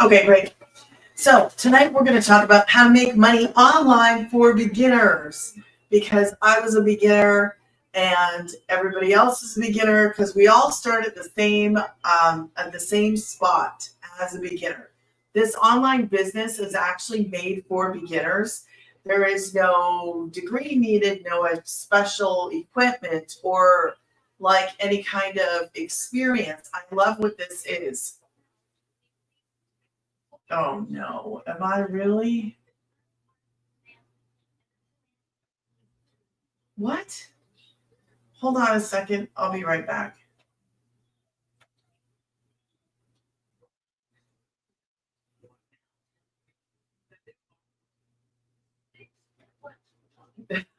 Okay, great. So tonight we're going to talk about how to make money online for beginners, because I was a beginner and everybody else is a beginner, because we all start at the same spot as a beginner. This online business is actually made for beginners. There is no degree needed, no special equipment or like any kind of experience. I love what this is. Oh no, am I really? What? Hold on a second. I'll be right back.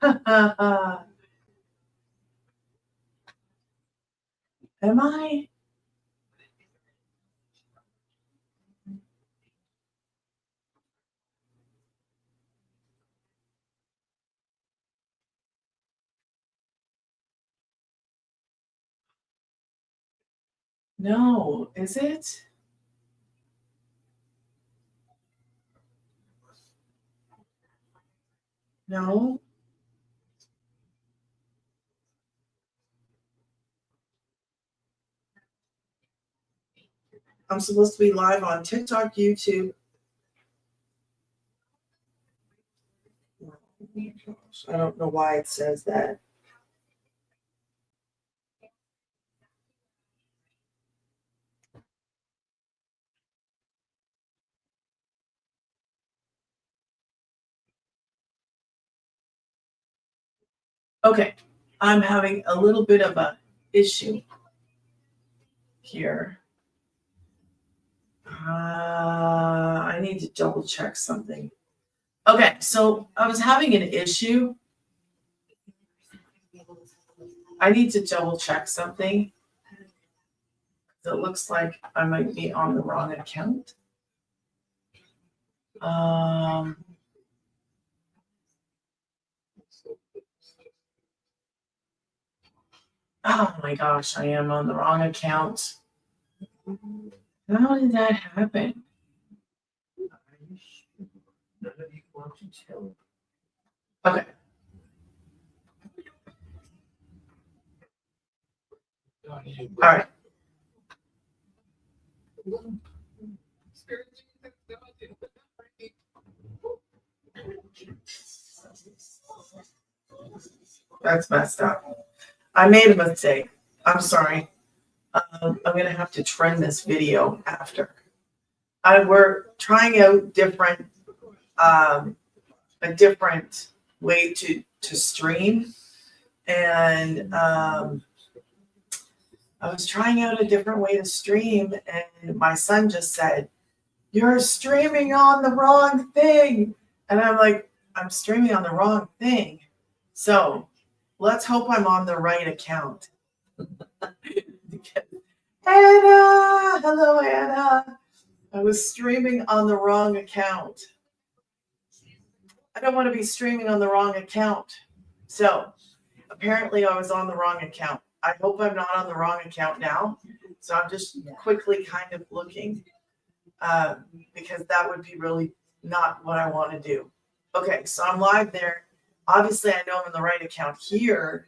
Am I? No, is it? No. I'm supposed to be live on TikTok, YouTube. Oh my gosh, I don't know why it says that. Okay, I'm having a little bit of a issue here. I need to double check something. Okay, so I was having an issue. I need to double check something. It looks like I might be on the wrong account. Oh my gosh, I am on the wrong account. How did that happen? Okay. All right. That's messed up. I made a mistake. I'm sorry. I'm going to have to trim this video after. We're trying out a different way to stream. And I was trying out a different way to stream, and my son just said, "You're streaming on the wrong thing." And I'm like, I'm streaming on the wrong thing. So let's hope I'm on the right account. Anna! Hello, Anna. I was streaming on the wrong account. I don't want to be streaming on the wrong account. So apparently I was on the wrong account. I hope I'm not on the wrong account now. So I'm just quickly kind of looking because that would be really not what I want to do. Okay, so I'm live there. Obviously, I know I'm in the right account here.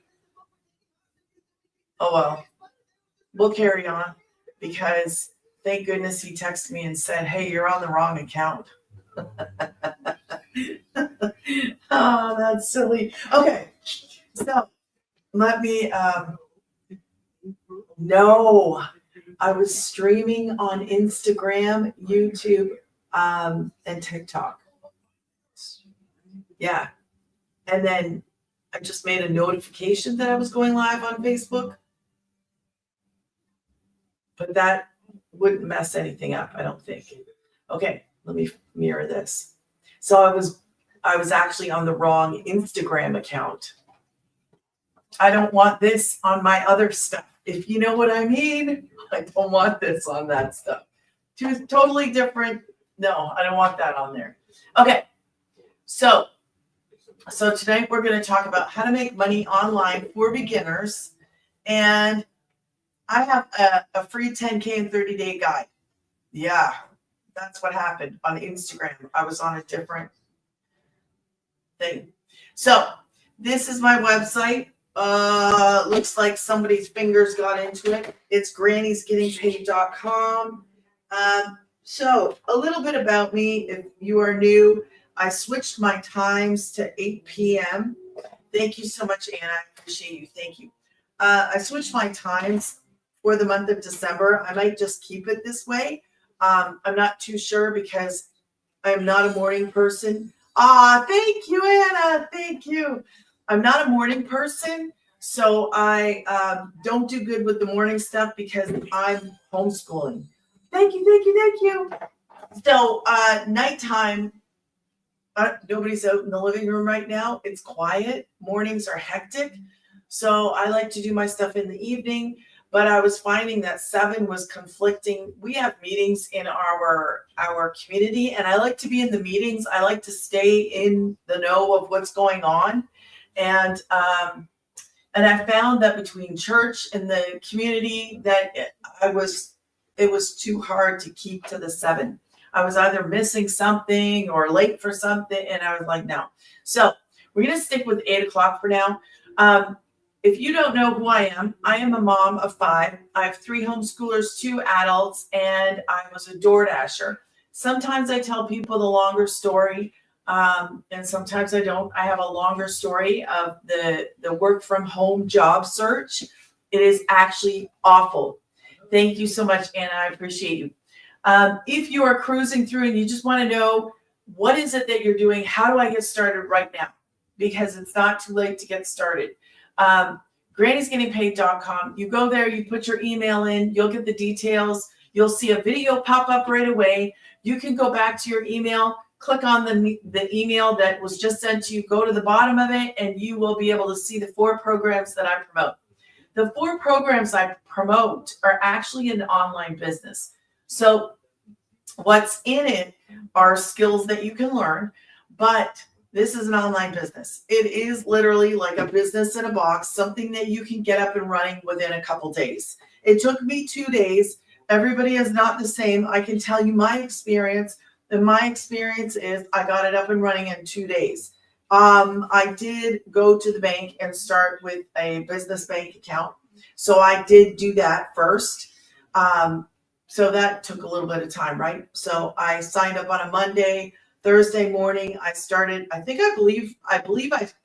Oh, well, we'll carry on because thank goodness he texted me and said, "Hey, you're on the wrong account." Oh, that's silly. Okay, so let me, no, I was streaming on Instagram, YouTube, and TikTok. Yeah. And then I just made a notification that I was going live on Facebook. But that wouldn't mess anything up, I don't think. Okay, let me mirror this. So I was actually on the wrong Instagram account. I don't want this on my other stuff. If you know what I mean, I don't want this on that stuff. Totally different. No, I don't want that on there. Okay, so So tonight we're going to talk about how to make money online for beginners. And I have a free 10K in 30-day guide. Yeah, that's what happened on Instagram. I was on a different thing. So this is my website. Looks like somebody's fingers got into it. It's granniesgettingpaid.com. So a little bit about me. If you are new, I switched my times to 8 p.m. Thank you so much, Anna. I appreciate you. Thank you. I switched my times for the month of December. I might just keep it this way. I'm not too sure because I'm not a morning person. Thank you, Anna. Thank you. I'm not a morning person, so I don't do good with the morning stuff because I'm homeschooling. Thank you. So nighttime, nobody's out in the living room right now. It's quiet. Mornings are hectic. So I like to do my stuff in the evening. But I was finding that 7 was conflicting. We have meetings in our community, and I like to be in the meetings. I like to stay in the know of what's going on. And I found that between church and the community that it was too hard to keep to the 7. I was either missing something or late for something, and I was like, no. So we're going to stick with 8 o'clock for now. If you don't know who I am a mom of 5. I have 3 homeschoolers, 2 adults, and I was a DoorDasher. Sometimes I tell people the longer story, and sometimes I don't. I have a longer story of the work from home job search. It is actually awful. Thank you so much, Anna. I appreciate you. If you are cruising through and you just want to know what is it that you're doing, how do I get started right now? Because it's not too late to get started. Granniesgettingpaid.com. You go there, you put your email in, you'll get the details. You'll see a video pop up right away. You can go back to your email, click on the email that was just sent to you, go to the bottom of it, and you will be able to see the 4 programs that I promote. The 4 programs I promote are actually an online business. So what's in it are skills that you can learn, but this is an online business. It is literally like a business in a box, something that you can get up and running within a couple days. It took me 2 days. Everybody is not the same. I can tell you my experience, and my experience is I got it up and running in 2 days. I did go to the bank and start with a business bank account. So I did do that first. So that took a little bit of time, right? So I signed up on a Monday. Thursday morning, I started. I believe I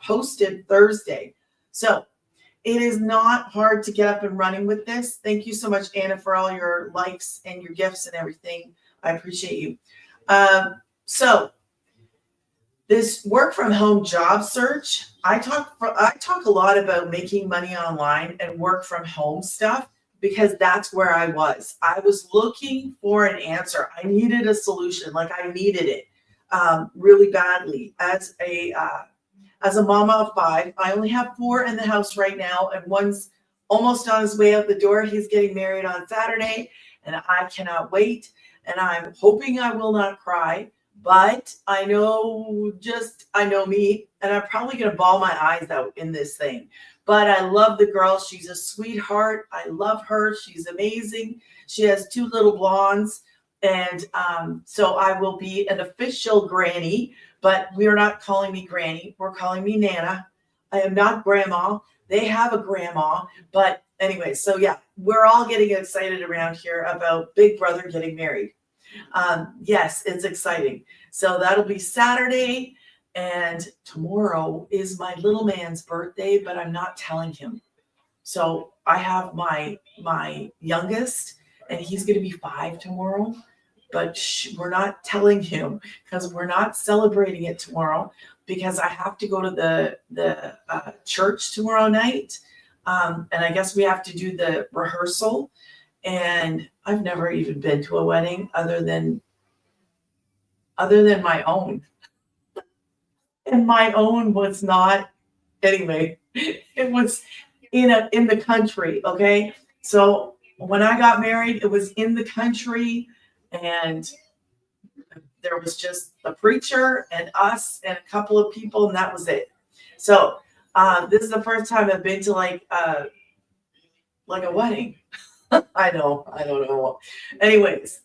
posted Thursday. So it is not hard to get up and running with this. Thank you so much, Anna, for all your likes and your gifts and everything. I appreciate you. So this work from home job search, I talk a lot about making money online and work from home stuff because that's where I was. I was looking for an answer. I needed a solution, like I needed it. Really badly as a mama of 5. I only have 4 in the house right now, and one's almost on his way out the door. He's getting married on Saturday, and I cannot wait. And I'm hoping I will not cry, but I know me, and I'm probably going to bawl my eyes out in this thing. But I love the girl. She's a sweetheart. I love her. She's amazing. She has 2 little blondes. And so I will be an official granny, but we're not calling me granny. We're calling me Nana. I am not grandma. They have a grandma. But anyway, so yeah, we're all getting excited around here about Big Brother getting married. Yes, it's exciting. So that'll be Saturday. And tomorrow is my little man's birthday, but I'm not telling him. So I have my youngest, and he's going to be 5 tomorrow. But we're not telling him because we're not celebrating it tomorrow because I have to go to the church tomorrow night. And I guess we have to do the rehearsal. And I've never even been to a wedding other than my own. And my own was not, anyway, it was in the country. Okay. So when I got married, it was in the country. And there was just the preacher and us and a couple of people, and that was it. So this is the first time I've been to like a wedding. I don't know. Anyways,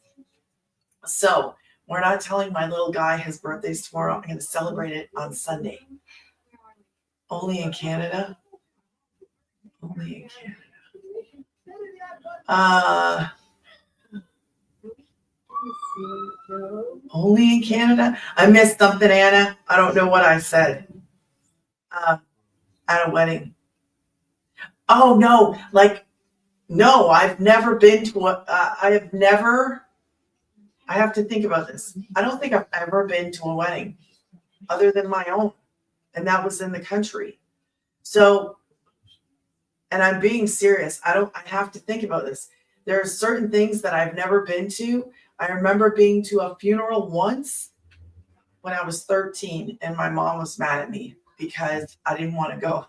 so we're not telling my little guy his birthday's tomorrow. I'm going to celebrate it on Sunday. Only in Canada. Only in Canada. Only in Canada. I missed something, Anna. I don't know what I said. At a wedding. Oh no, no, I've never been to I have to think about this. I don't think I've ever been to a wedding other than my own. And that was in the country. So, and I'm being serious. I have to think about this. There are certain things that I've never been to. I remember being to a funeral once when I was 13 and my mom was mad at me because I didn't want to go.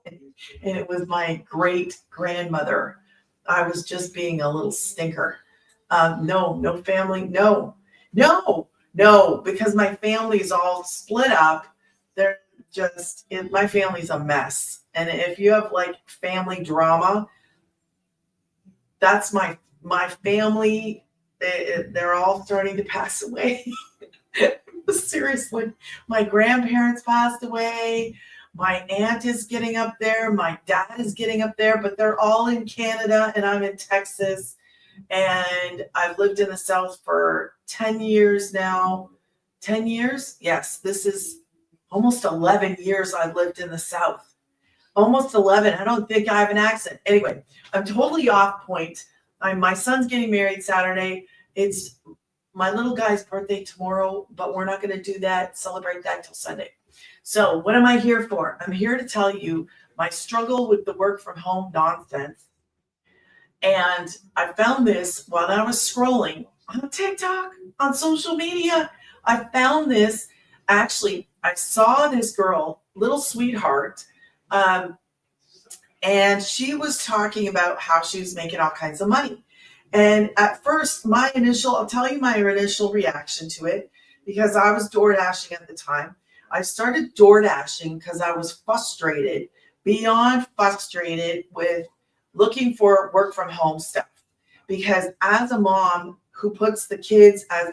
And it was my great grandmother. I was just being a little stinker. No family. No, because my family's all split up. They're just, my family's a mess. And if you have like family drama, that's my family. They're all starting to pass away. Seriously, my grandparents passed away. My aunt is getting up there. My dad is getting up there, but they're all in Canada and I'm in Texas. And I've lived in the South for 10 years now. 10 years? Yes, this is almost 11 years I've lived in the South. Almost 11. I don't think I have an accent. Anyway, I'm totally off point. My son's getting married Saturday. It's my little guy's birthday tomorrow, but we're not going to do that, celebrate that till Sunday. So what am I here for? I'm here to tell you my struggle with the work from home nonsense. And I found this while I was scrolling on TikTok, on social media. I found this, actually, I saw this girl, little sweetheart, and she was talking about how she was making all kinds of money. And at first, I'll tell you my initial reaction to it, because I was door dashing at the time. I started door dashing because I was frustrated, beyond frustrated with looking for work from home stuff. Because as a mom who puts the kids I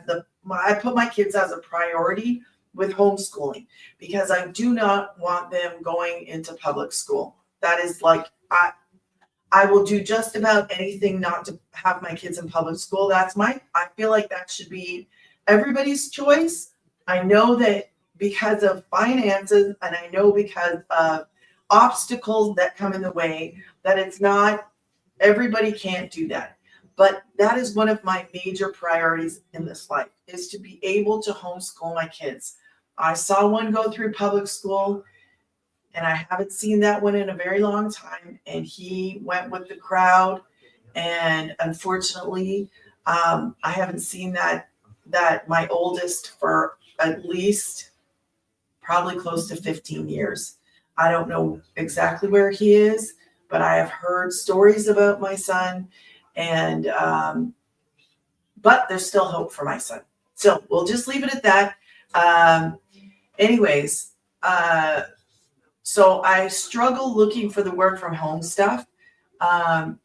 put my kids as a priority with homeschooling, because I do not want them going into public school. That is like, I will do just about anything not to have my kids in public school. I feel like that should be everybody's choice. I know that because of finances, and I know because of obstacles that come in the way, that it's not, everybody can't do that. But that is one of my major priorities in this life, is to be able to homeschool my kids. I saw one go through public school, and I haven't seen that one in a very long time. And he went with the crowd. And unfortunately, I haven't seen that my oldest for at least probably close to 15 years. I don't know exactly where he is, but I have heard stories about my son, and but there's still hope for my son. So we'll just leave it at that. Anyways, so I struggle looking for the work from home stuff. And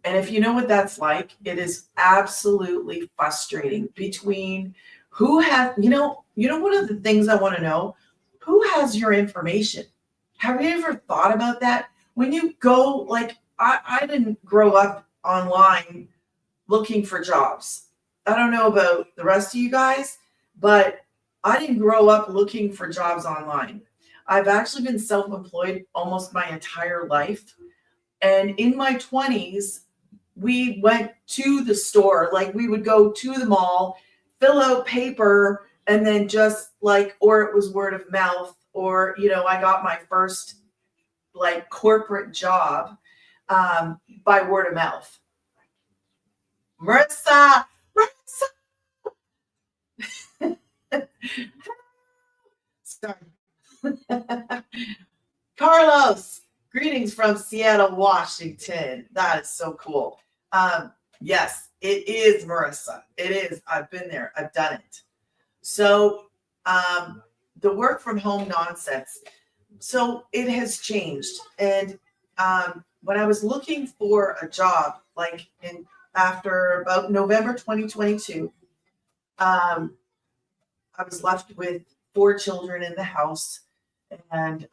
if you know what that's like, it is absolutely frustrating between who has, one of the things I want to know, who has your information? Have you ever thought about that? When you go, like, I didn't grow up online looking for jobs. I don't know about the rest of you guys, but I didn't grow up looking for jobs online. I've actually been self-employed almost my entire life. And in my 20s, we went to the store, like we would go to the mall, fill out paper, and then just like, or it was word of mouth, or, I got my first like corporate job by word of mouth. Marissa. Sorry. Carlos, greetings from Seattle, Washington. That is so cool. Yes, it is, Marissa. It is. I've been there. I've done it. So the work from home nonsense. So it has changed. And when I was looking for a job, like in after about November 2022, um, I was left with 4 children in the house. And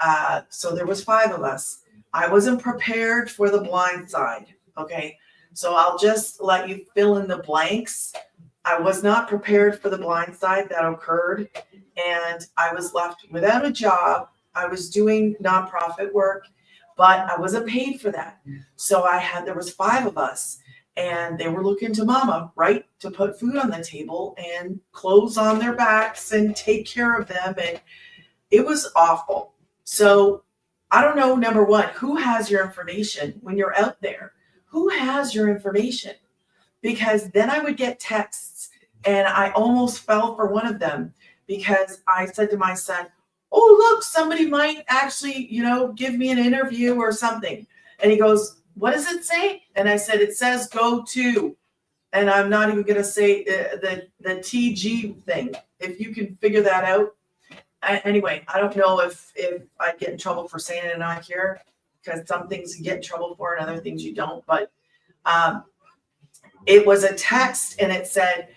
so there was 5 of us. I wasn't prepared for the blind side. Okay. So I'll just let you fill in the blanks. I was not prepared for the blind side that occurred. And I was left without a job. I was doing nonprofit work, but I wasn't paid for that. So there was 5 of us, and they were looking to mama, right, to put food on the table and clothes on their backs and take care of them. And it was awful. So I don't know, number one, who has your information when you're out there? Who has your information? Because then I would get texts, and I almost fell for one of them because I said to my son, oh, look, somebody might actually, give me an interview or something. And he goes, what does it say? And I said, it says go to. And I'm not even going to say the TG thing. If you can figure that out. Anyway, I don't know if I'd get in trouble for saying it on here, because some things you get in trouble for and other things you don't. But it was a text, and it said,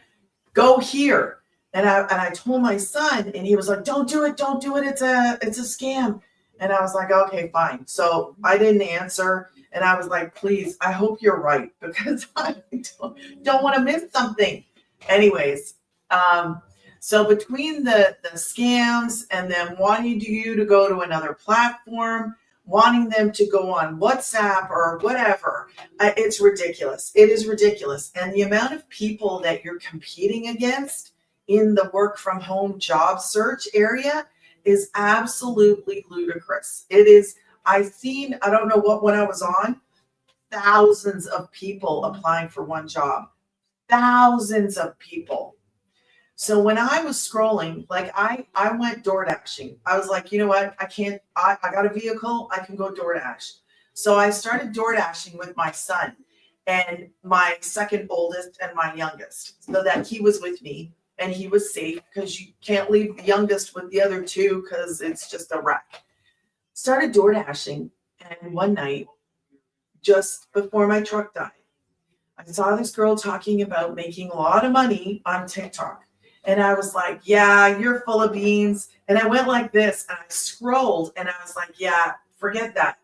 go here. And I told my son, and he was like, don't do it. Don't do it. It's a scam. And I was like, okay, fine. So I didn't answer. And I was like, please, I hope you're right, because I don't want to miss something. Anyways, so between the scams and them wanting you to go to another platform, wanting them to go on WhatsApp or whatever, it's ridiculous. It is ridiculous. And the amount of people that you're competing against in the work from home job search area is absolutely ludicrous. It is. I don't know what one I was on, thousands of people applying for one job, thousands of people. So when I was scrolling, like I went door dashing. I was like, you know what? I got a vehicle. I can go door dash. So I started door dashing with my son and my second oldest and my youngest, so that he was with me and he was safe, because you can't leave the youngest with the other two because it's just a wreck. Started door dashing, and one night, just before my truck died, I saw this girl talking about making a lot of money on TikTok. And I was like, yeah, you're full of beans. And I went like this, and I scrolled, and I was like, yeah, forget that.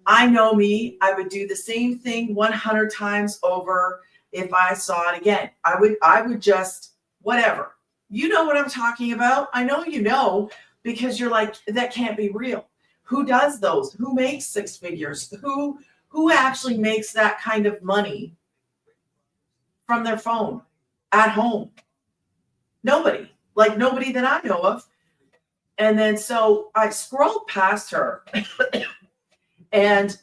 I know me. I would do the same thing 100 times over if I saw it again. I would just, whatever. You know what I'm talking about. I know you know, because you're like, that can't be real. Who does those? Who makes 6 figures? Who actually makes that kind of money from their phone at home? Nobody. Like, nobody that I know of. And then so I scrolled past her and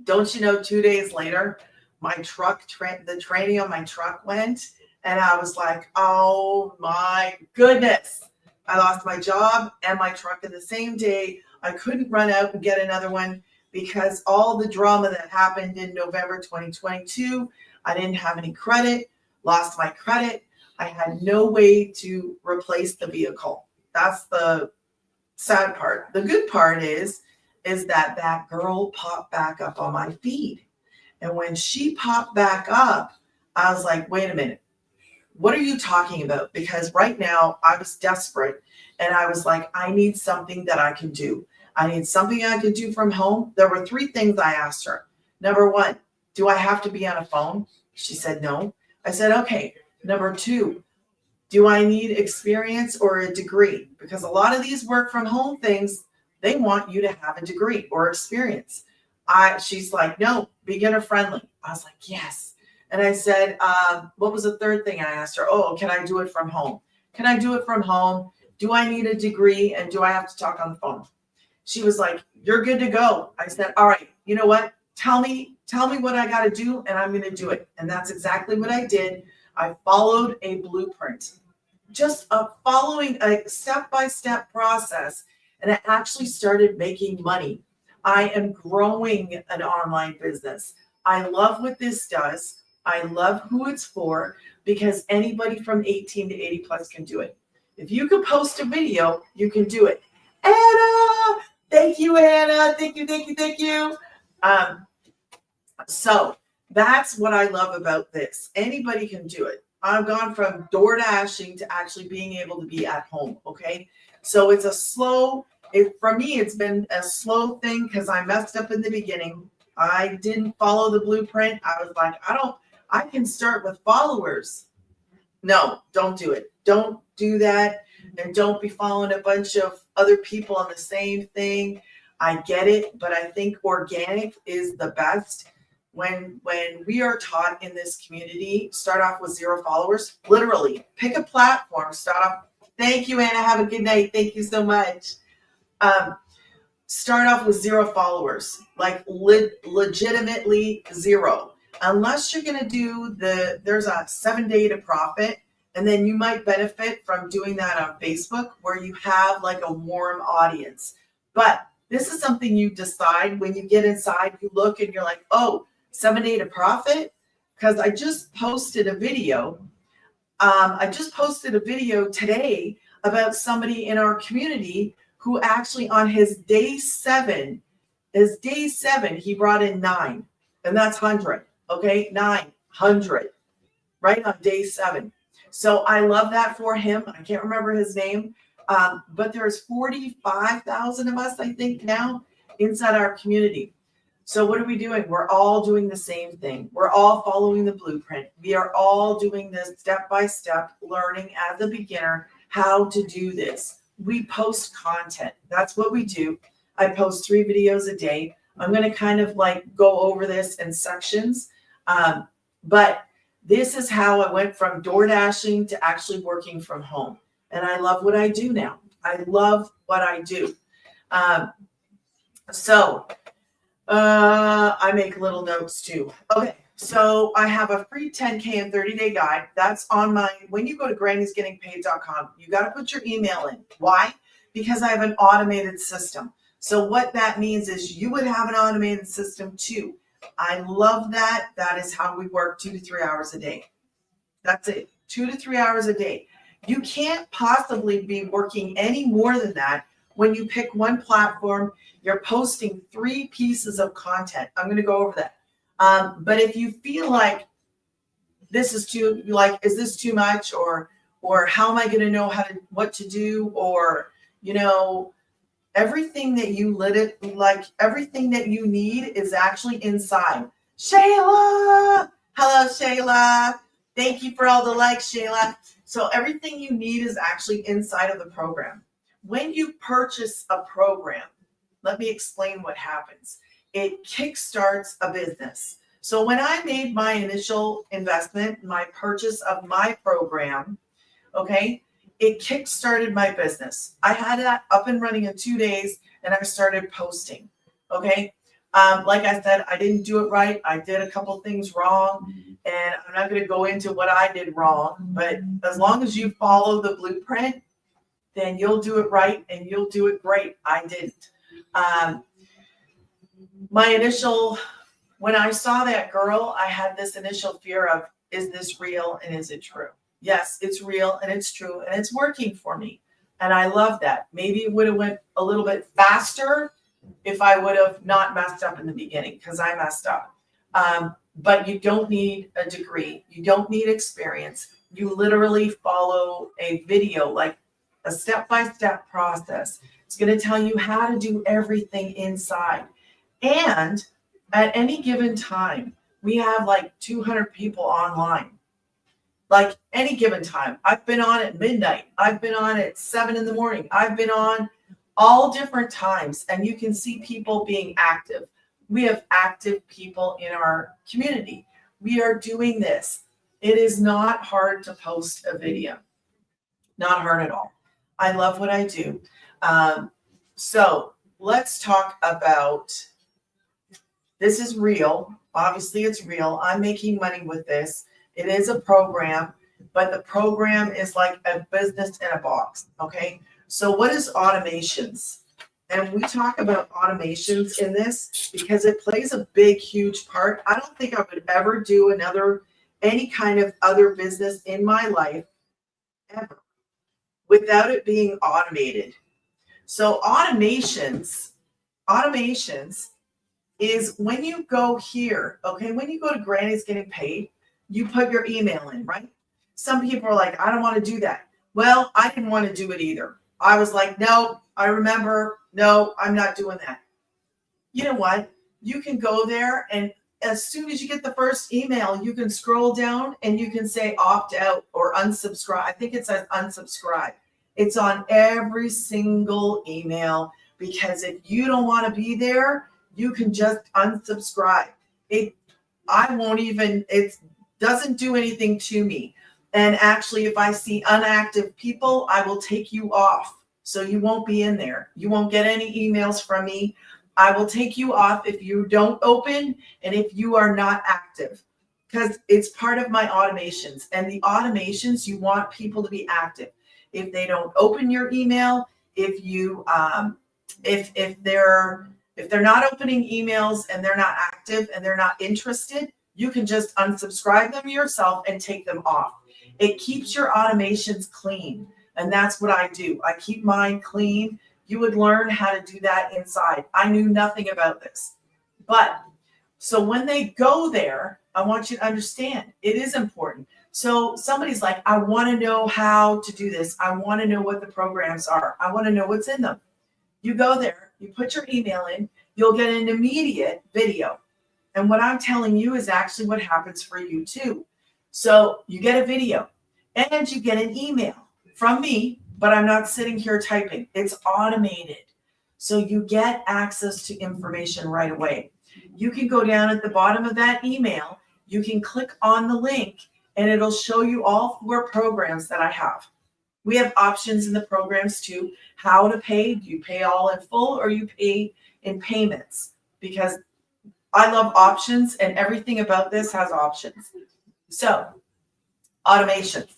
don't you know, 2 days later, my truck, the tranny on my truck went, and I was like, oh my goodness. I lost my job and my truck in the same day. I couldn't run out and get another one because all the drama that happened in November 2022, I didn't have any credit, lost my credit. I had no way to replace the vehicle. That's the sad part. The good part is that girl popped back up on my feed. And when she popped back up, I was like, wait a minute. What are you talking about? Because right now I was desperate, and I was like, I need something that I can do. I need something I can do from home. There were 3 things I asked her. Number 1, do I have to be on a phone? She said no. I said, okay. Number 2, do I need experience or a degree? Because a lot of these work from home things, they want you to have a degree or experience. She's like, no, beginner friendly. I was like, yes. And I said, what was the 3rd thing I asked her? Oh, can I do it from home? Can I do it from home? Do I need a degree? And do I have to talk on the phone? She was like, you're good to go. I said, all right, you know what? Tell me what I got to do, and I'm going to do it. And that's exactly what I did. I followed a blueprint, just following a step-by-step process, and I actually started making money. I am growing an online business. I love what this does. I love who it's for, because anybody from 18 to 80 plus can do it. If you can post a video, you can do it. Anna, thank you, Anna. Thank you. So that's what I love about this. Anybody can do it. I've gone from door dashing to actually being able to be at home. Okay. So it's for me, it's been a slow thing because I messed up in the beginning. I didn't follow the blueprint. I was like, I can start with followers. No, don't do it. Don't do that. And don't be following a bunch of other people on the same thing. I get it, but I think organic is the best. When we are taught in this community, start off with 0 followers, literally pick a platform, start off. Thank you, Anna. Have a good night. Thank you so much. Start off with 0 followers, like legitimately 0. Unless you're going to do there's a 7-day to profit, and then you might benefit from doing that on Facebook where you have like a warm audience. But this is something you decide when you get inside, you look and you're like, oh, 7-day to profit? Because I just posted a video. Today about somebody in our community who actually on his day 7, he brought in 9, and that's 100. Okay, 900, right on day 7. So I love that for him. I can't remember his name, but there's 45,000 of us, I think, now inside our community. So what are we doing? We're all doing the same thing. We're all following the blueprint. We are all doing this step by step, learning as a beginner how to do this. We post content. That's what we do. I post 3 videos a day. I'm going to kind of like go over this in sections. But this is how I went from door dashing to actually working from home. And I love what I do now. I love what I do. I make little notes too. Okay, so I have a free 10K and 30-day guide. That's on when you go to grannysgettingpaid.com, you got to put your email in. Why? Because I have an automated system. So what that means is you would have an automated system too. I love that. That is how we work 2 to 3 hours a day. That's it. 2 to 3 hours a day. You can't possibly be working any more than that when you pick one platform. You're posting 3 pieces of content. I'm going to go over that. But if you feel like this is too, is this too much, or how am I going to know what to do, or everything that everything that you need is actually inside. Shayla, hello Shayla. Thank you for all the likes, Shayla. So everything you need is actually inside of the program. When you purchase a program, let me explain what happens. It kickstarts a business. So when I made my initial investment, my purchase of my program, okay, it kickstarted my business. I had that up and running in 2 days, and I started posting. Okay. Like I said, I didn't do it right. I did a couple things wrong, and I'm not going to go into what I did wrong, but as long as you follow the blueprint, then you'll do it right and you'll do it great. I didn't. When I saw that girl, I had this initial fear of, is this real and is it true? Yes, it's real and it's true and it's working for me. And I love that. Maybe it would have went a little bit faster if I would have not messed up in the beginning, because I messed up. But you don't need a degree. You don't need experience. You literally follow a video, like a step-by-step process. It's going to tell you how to do everything inside. And at any given time, we have like 200 people online. Like any given time. I've been on at midnight. I've been on at 7 in the morning. I've been on all different times, and you can see people being active. We have active people in our community. We are doing this. It is not hard to post a video. Not hard at all. I love what I do. So let's talk about, this is real. Obviously, it's real. I'm making money with this. It is a program, but the program is like a business in a box, okay? So what is automations? And we talk about automations in this because it plays a big, huge part. I don't think I would ever do any kind of other business in my life, ever, without it being automated. So automations is when you go here, okay, when you go to Granny's Getting Paid, you put your email in, right? Some people are like, I don't want to do that. Well, I didn't want to do it either. I was like, no, I remember, no, I'm not doing that. You know what? You can go there, and as soon as you get the first email, you can scroll down and you can say opt out or unsubscribe. I think it says unsubscribe. It's on every single email, because if you don't want to be there, you can just unsubscribe. It doesn't do anything to me. And actually, if I see inactive people, I will take you off. So you won't be in there. You won't get any emails from me. I will take you off if you don't open and if you are not active, because it's part of my automations. And the automations, you want people to be active. If they don't open your email, if they're not opening emails and they're not active and they're not interested, you can just unsubscribe them yourself and take them off. It keeps your automations clean. And that's what I do. I keep mine clean. You would learn how to do that inside. I knew nothing about this. But so when they go there, I want you to understand it is important. So somebody's like, I want to know how to do this. I want to know what the programs are. I want to know what's in them. You go there, you put your email in, you'll get an immediate video. And what I'm telling you is actually what happens for you too. So you get a video and you get an email from me, but I'm not sitting here typing. It's automated. So you get access to information right away. You can go down at the bottom of that email, you can click on the link, and it'll show you all 4 programs that I have. We have options in the programs too. How to pay. Do you pay all in full or you pay in payments? Because I love options, and everything about this has options. So, automations.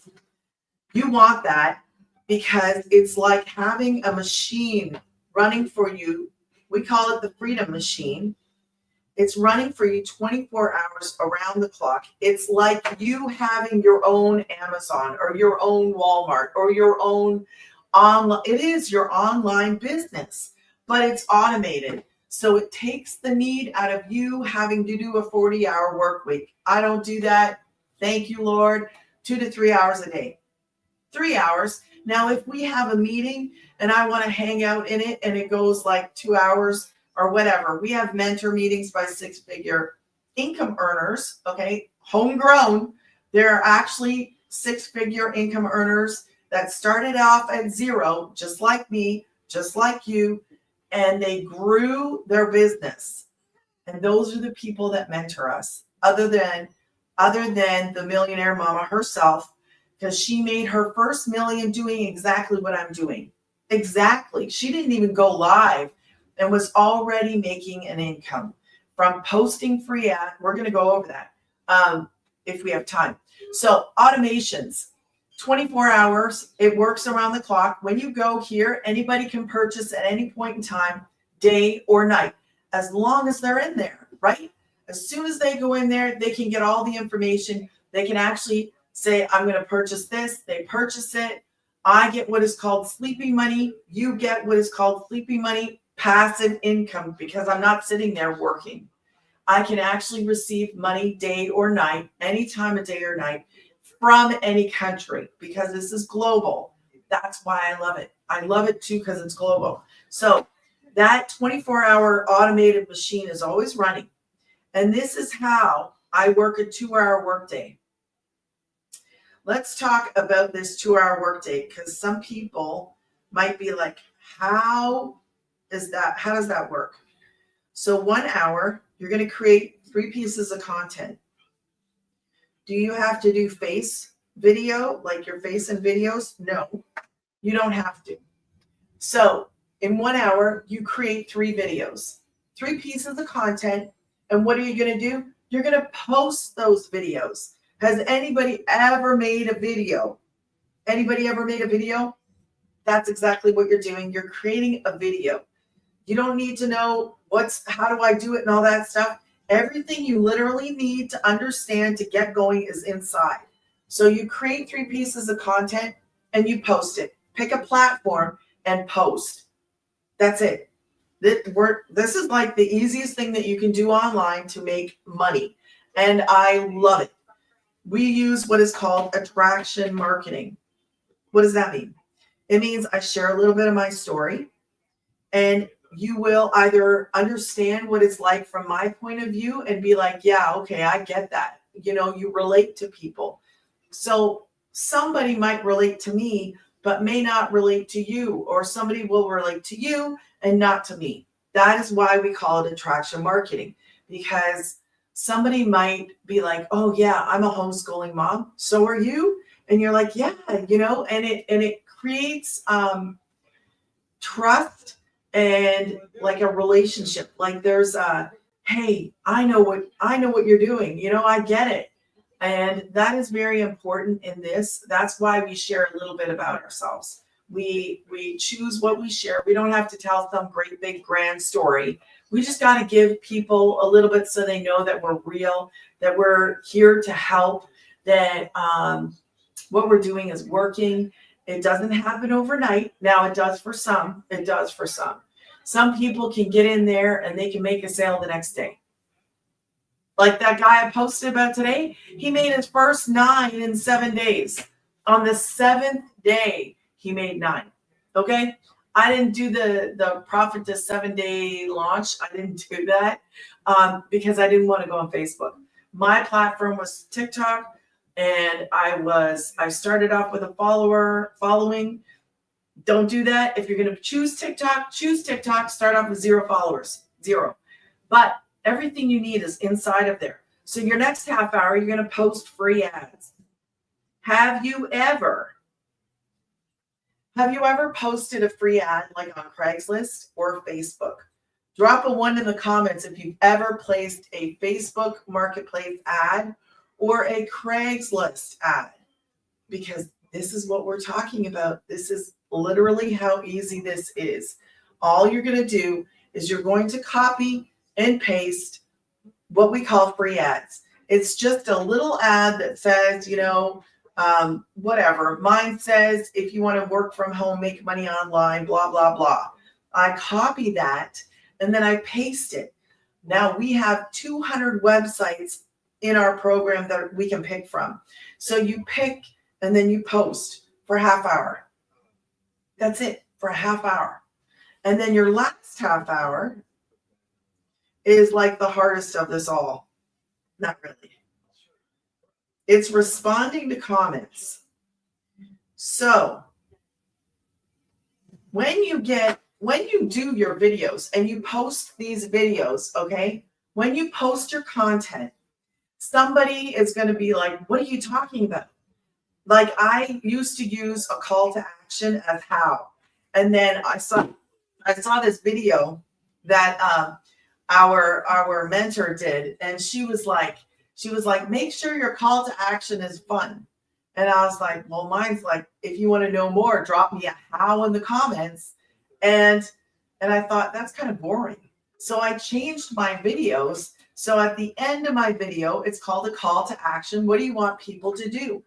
You want that because it's like having a machine running for you. We call it the Freedom Machine. It's running for you 24 hours around the clock. It's like you having your own Amazon or your own Walmart or your own online. It is your online business, but it's automated. So it takes the need out of you having to do a 40-hour work week. I don't do that. Thank you, Lord. 2 to 3 hours a day. 3 hours. Now, if we have a meeting and I want to hang out in it and it goes like 2 hours or whatever, we have mentor meetings by 6-figure income earners, okay, homegrown. There are actually 6-figure income earners that started off at 0, just like me, just like you, and they grew their business. And those are the people that mentor us, other than the millionaire mama herself, because she made her first million doing exactly what I'm doing. Exactly. She didn't even go live and was already making an income from posting free ad. We're going to go over that if we have time. So automations, 24 hours. It works around the clock. When you go here, anybody can purchase at any point in time, day or night, as long as they're in there, right? As soon as they go in there, they can get all the information. They can actually say, I'm going to purchase this. They purchase it. I get what is called sleeping money. You get what is called sleeping money, passive income, because I'm not sitting there working. I can actually receive money day or night, any time of day or night, from any country, because this is global. That's why I love it. I love it too because it's global. So that 24-hour automated machine is always running. And this is how I work a 2-hour workday. Let's talk about this 2-hour workday, because some people might be like, how does that work? So 1 hour, you're going to create 3 pieces of content. Do you have to do face video, like your face and videos? No, you don't have to. So in 1 hour, you create 3 videos, 3 pieces of content. And what are you going to do? You're going to post those videos. Has anybody ever made a video? Anybody ever made a video? That's exactly what you're doing. You're creating a video. You don't need to know how do I do it and all that stuff. Everything you literally need to understand to get going is inside. So you create 3 pieces of content and you post it. pick a platform and post. That's it. This is like the easiest thing that you can do online to make money. And I love it. We use what is called attraction marketing. What does that mean? It means I share a little bit of my story, and you will either understand what it's like from my point of view and be like, yeah, okay, I get that. You relate to people. So somebody might relate to me, but may not relate to you, or somebody will relate to you and not to me. That is why we call it attraction marketing, because somebody might be like, oh yeah, I'm a homeschooling mom. So are you? And you're like, yeah, and it creates trust and like a relationship. Like there's hey, I know what you're doing. I get it. And that is very important in this. That's why we share a little bit about ourselves. We choose what we share. We don't have to tell some great big grand story. We just got to give people a little bit so they know that we're real, that we're here to help, that what we're doing is working. It doesn't happen overnight. Now it does for some. It does for some. Some people can get in there and they can make a sale the next day. Like that guy I posted about today, he made his first 9 in 7 days. On the 7th day, he made 9. Okay? I didn't do the Profit to 7-day launch. I didn't do that because I didn't want to go on Facebook. My platform was TikTok, and I started off with a following. Don't do that. If you're going to choose TikTok, start off with 0 followers, 0. But everything you need is inside of there. So your next half hour, you're going to post free ads. Have you ever posted a free ad like on Craigslist or Facebook? Drop a 1 in the comments if you've ever placed a Facebook Marketplace ad or a Craigslist ad, because this is what we're talking about. This is literally how easy this is. All you're going to do is you're going to copy and paste what we call free ads. It's just a little ad that says, whatever. Mine says, if you want to work from home, make money online, blah, blah, blah. I copy that and then I paste it. Now we have 200 websites in our program that we can pick from. So you pick and then you post for a half hour. That's it, for a half hour. And then your last half hour is like the hardest of this all. Not really. It's responding to comments. So when you do your videos and you post these videos, okay, when you post your content, somebody is going to be like, what are you talking about? Like I used to use a call to action as how. And then I saw this video that our mentor did, and she was like, make sure your call to action is fun. And I was like, well, mine's like, if you want to know more, drop me a how in the comments. And I thought that's kind of boring. So I changed my videos. So at the end of my video, it's called a call to action. What do you want people to do?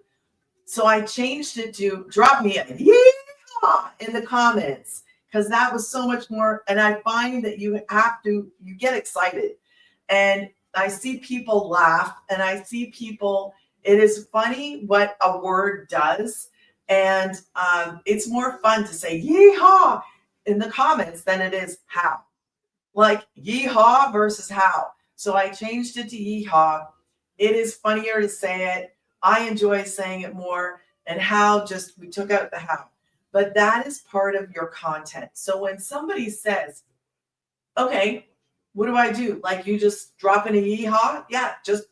So I changed it to drop me a yeehaw in the comments, because that was so much more. And I find that you get excited. And I see people laugh, and I see people, it is funny what a word does. And it's more fun to say yeehaw in the comments than it is how. Like yeehaw versus how. So I changed it to yeehaw. It is funnier to say it. I enjoy saying it more. And how, just we took out the how. But that is part of your content. So when somebody says, okay, what do I do? Like you just drop in a yeehaw? Yeah, just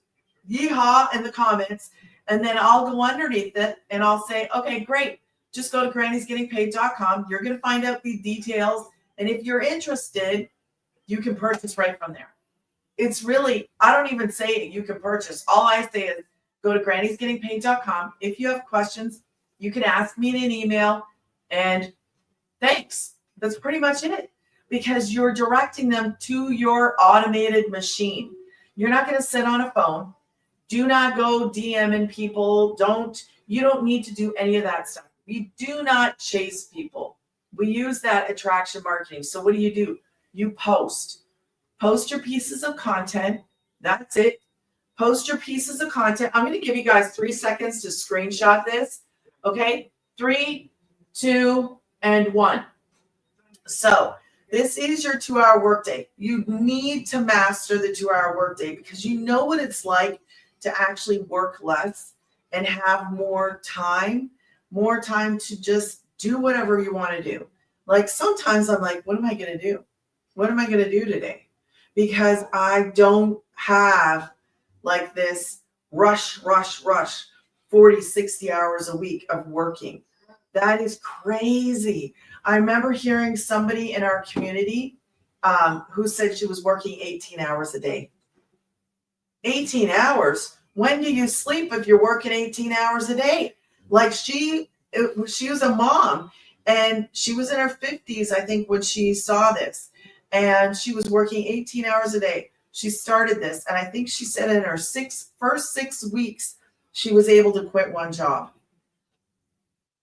yeehaw in the comments. And then I'll go underneath it and I'll say, okay, great. Just go to grannysgettingpaid.com. You're going to find out the details. And if you're interested, you can purchase right from there. It's really, I don't even say you can purchase. All I say is go to grannysgettingpaid.com. If you have questions, you can ask me in an email, and thanks. That's pretty much it, because you're directing them to your automated machine. You're not going to sit on a phone. Do not go DMing people. You don't need to do any of that stuff. We do not chase people. We use that attraction marketing. So what do? You post. Post your pieces of content. That's it. Post your pieces of content. I'm going to give you guys 3 seconds to screenshot this. Okay? 3, 2, and 1. So this is your 2-hour workday. You need to master the 2-hour workday because you know what it's like to actually work less and have more time to just do whatever you want to do. Like sometimes I'm like, what am I going to do? What am I going to do today? Because I don't have like this rush, 40, 60 hours a week of working. That is crazy. I remember hearing somebody in our community who said she was working 18 hours a day. 18 hours? When do you sleep if you're working 18 hours a day? Like she was a mom and she was in her 50s, I think, when she saw this. And she was working 18 hours a day. She started this. And I think she said in her first 6 weeks, she was able to quit one job.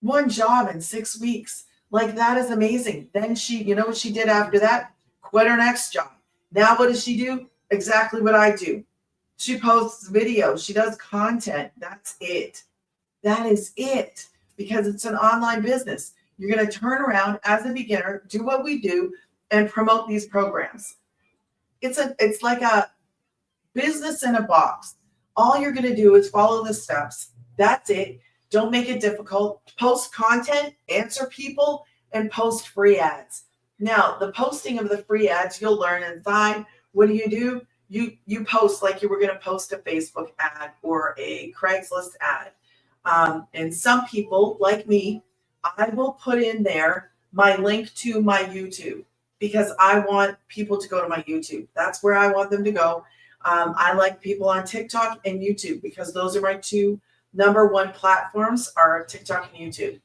One job in 6 weeks. Like that is amazing. Then you know what she did after that? Quit her next job. Now what does she do? Exactly what I do. She posts videos. She does content. That's it. That is it. Because it's an online business. You're going to turn around as a beginner, do what we do, and promote these programs. It's like a business in a box. All you're going to do is follow the steps. That's it. Don't make it difficult. Post content, answer people, and post free ads. Now, the posting of the free ads, you'll learn inside. What do? You post like you were going to post a Facebook ad or a Craigslist ad. And some people, like me, I will put in there my link to my YouTube because I want people to go to my YouTube. That's where I want them to go. I like people on TikTok and YouTube because those are my 2 number 1 platforms are TikTok and YouTube.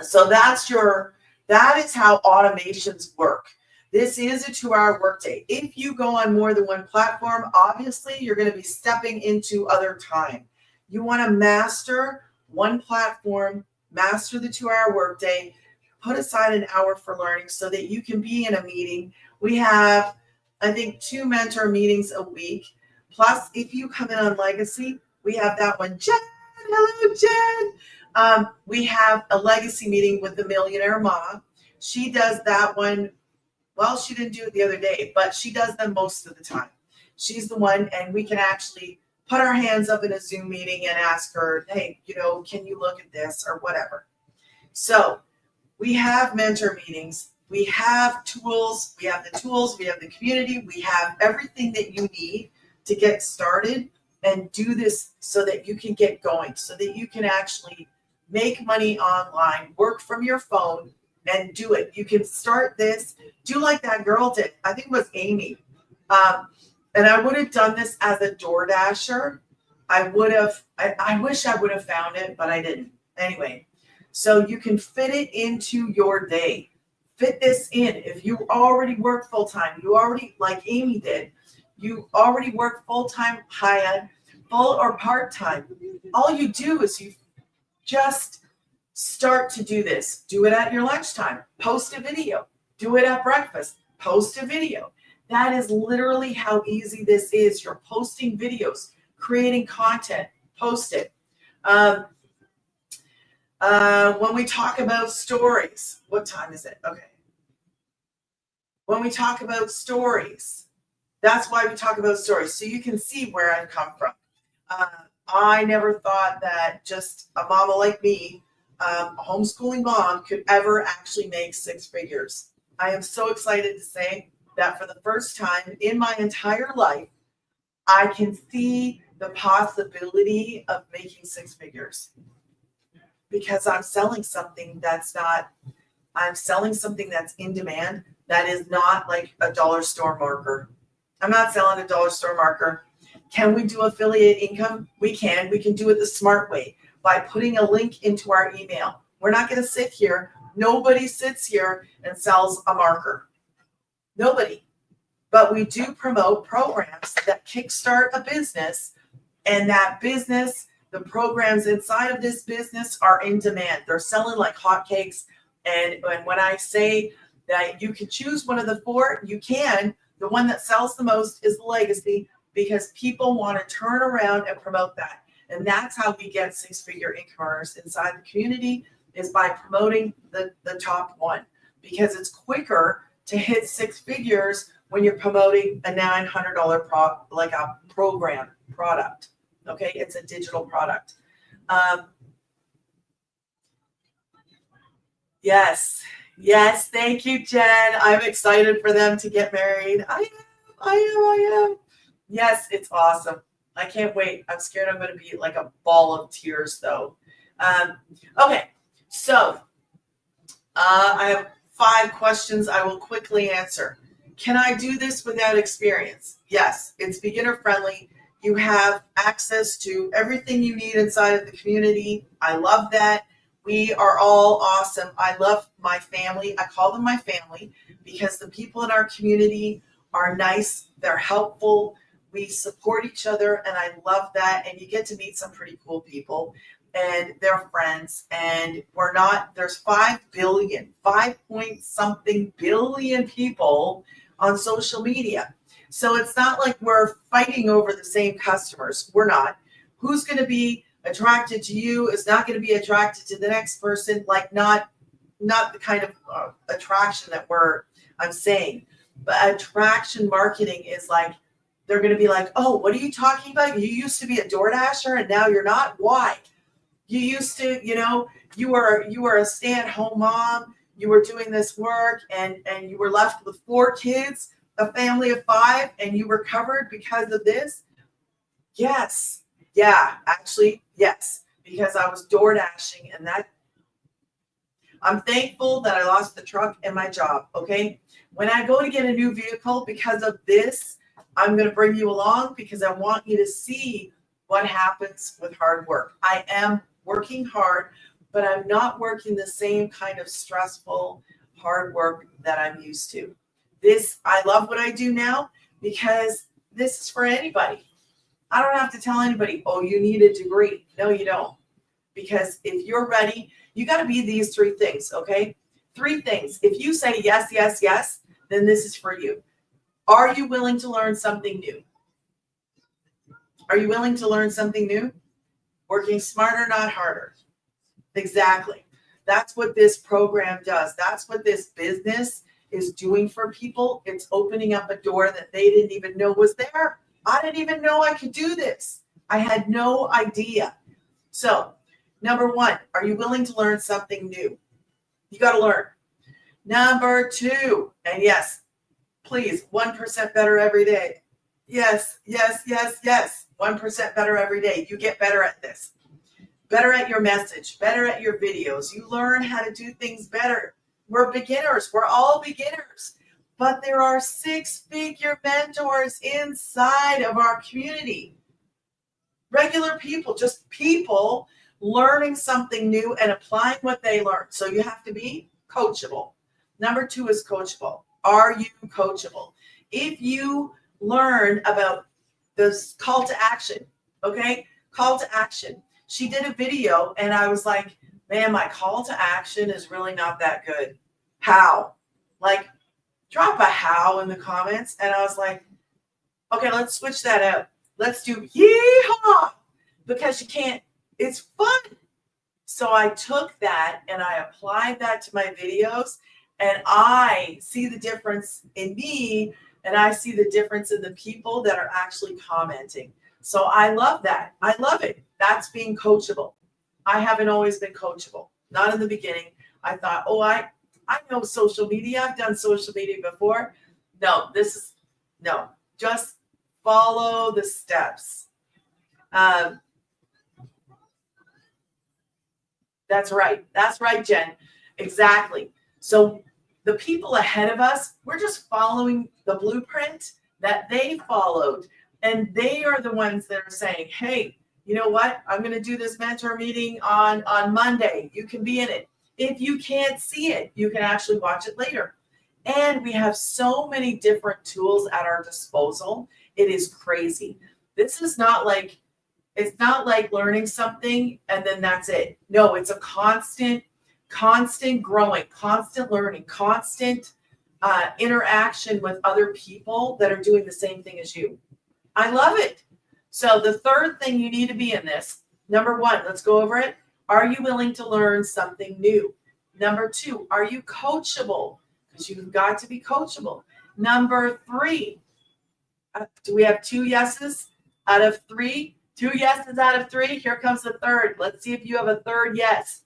So that is how automations work. This is a 2-hour workday. If you go on more than 1 platform, obviously you're going to be stepping into other time. You want to master one platform, master the 2-hour workday, put aside an hour for learning so that you can be in a meeting. We have, I think, 2 mentor meetings a week. Plus, if you come in on Legacy, we have that one. Jen, hello, Jen. We have a Legacy meeting with the Millionaire Mama. She does that one. Well, she didn't do it the other day, but she does them most of the time. She's the one, and we can actually put our hands up in a Zoom meeting and ask her, hey, can you look at this or whatever. So we have mentor meetings. We have tools. We have the tools. We have the community. We have everything that you need to get started and do this so that you can get going, so that you can actually make money online, work from your phone, and do it. You can start this, do like that girl did. I think it was Amy. And I would have done this as a DoorDasher. I wish I would have found it, but I didn't. Anyway, so you can fit it into your day. Fit this in. If you already work full-time, you already, like Amy did, you already work full-time, high-end, full or part-time. All you do is you just start to do this. Do it at your lunchtime. Post a video. Do it at breakfast. Post a video. That is literally how easy this is. You're posting videos, creating content. Post it. When we talk about stories, what time is it? Okay. When we talk about stories, that's why we talk about stories. So you can see where I've come from. I never thought that just a mama like me, a homeschooling mom, could ever actually make 6 figures. I am so excited to say that for the first time in my entire life, I can see the possibility of making 6 figures because I'm selling something that's in demand that is not like a dollar store marker. I'm not selling a dollar store marker. Can we do affiliate income? We can. We can do it the smart way by putting a link into our email. We're not going to sit here. Nobody sits here and sells a marker. Nobody. But we do promote programs that kickstart a business, and that business, The programs inside of this business are in demand. They're selling like hotcakes. And when I say that you can choose one of the four, you can. The one that sells the most is the Legacy, because people want to turn around and promote that. And that's how we get six-figure income earners inside the community, is by promoting the top one, because it's quicker to hit six figures when you're promoting a $900 like a program product. Okay, it's a digital product. Yes, thank you, Jen. I'm excited for them to get married. I am. Yes, it's awesome. I can't wait. I'm scared I'm going to be like a ball of tears, though. Okay, so I have 5 questions I will quickly answer. Can I do this without experience? Yes, it's beginner friendly. You have access to everything you need inside of the community. I love that. We are all awesome. I love my family. I call them my family because the people in our community are nice. They're helpful. We support each other, and I love that. And you get to meet some pretty cool people, and they're friends. And there's 5 point something billion people on social media. So it's not like we're fighting over the same customers. We're not. Who's going to be attracted to you is not going to be attracted to the next person. Like not the kind of attraction that I'm saying. But attraction marketing is like, they're going to be like, oh, what are you talking about? You used to be a DoorDasher and now you're not? Why? You used to, you were a stay-at-home mom. You were doing this work and you were left with 4 kids, a family of 5, and you were covered because of this? Yes. Yeah, actually, yes. Because I was door dashing, and that I'm thankful that I lost the truck and my job. Okay. When I go to get a new vehicle because of this, I'm going to bring you along because I want you to see what happens with hard work. I am working hard, but I'm not working the same kind of stressful, hard work that I'm used to. I love what I do now because this is for anybody. I don't have to tell anybody, oh, you need a degree. No, you don't. Because if you're ready, you got to be these 3 things, okay? 3 things. If you say yes, yes, yes, then this is for you. Are you willing to learn something new? Are you willing to learn something new? Working smarter, not harder. Exactly. That's what this program does. That's what this business is doing for people. It's opening up a door that they didn't even know was there. I didn't even know I could do this. I had no idea. So, number 1, are you willing to learn something new? You got to learn. Number 2, and yes, please, 1% better every day. Yes, yes, yes, yes. 1% better every day. You get better at this. Better at your message, better at your videos. You learn how to do things better. We're beginners. We're all beginners. But there are 6-figure mentors inside of our community. Regular people, just people learning something new and applying what they learned. So you have to be coachable. Number 2 is coachable. Are you coachable? If you learn about this call to action, okay? Call to action. She did a video and I was like, man, my call to action is really not that good. How? Like, drop a how in the comments. And I was like, okay, let's switch that out. Let's do yeehaw, because you can't, it's fun. So I took that and I applied that to my videos, and I see the difference in me, and I see the difference in the people that are actually commenting. So I love that. I love it. That's being coachable. I haven't always been coachable. Not in the beginning. I thought, oh, I know social media. I've done social media before. No, just follow the steps. That's right. That's right, Jen. Exactly. So the people ahead of us, we're just following the blueprint that they followed. And they are the ones that are saying, hey, you know what? I'm going to do this mentor meeting on Monday. You can be in it. If you can't see it, you can actually watch it later. And we have so many different tools at our disposal. It is crazy. This is not like It's not like learning something and then that's it. No, it's a constant growing, constant learning, constant interaction with other people that are doing the same thing as you. I love it. So the third thing you need to be in this, number one, let's go over it. Are you willing to learn something new? Number two, are you coachable? Because you've got to be coachable. Number three, do we have 2 yeses out of 3? 2 yeses out of 3. Here comes the third. Let's see if you have a third yes.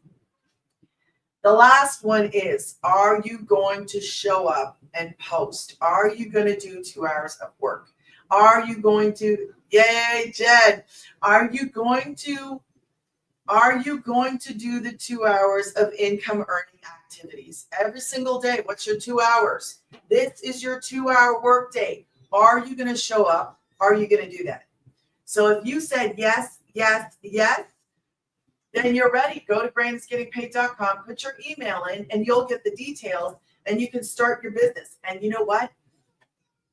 The last one is, are you going to show up and post? Are you going to do 2 hours of work? Are you going to, yay, Jed, are you going to do the 2 hours of income earning activities every single day? What's your 2 hours? This is your 2-hour work day. Are you going to show up? Are you going to do that? So if you said yes, yes, yes, then you're ready. Go to brandisgettingpaid.com, put your email in, and you'll get the details, and you can start your business. And you know what?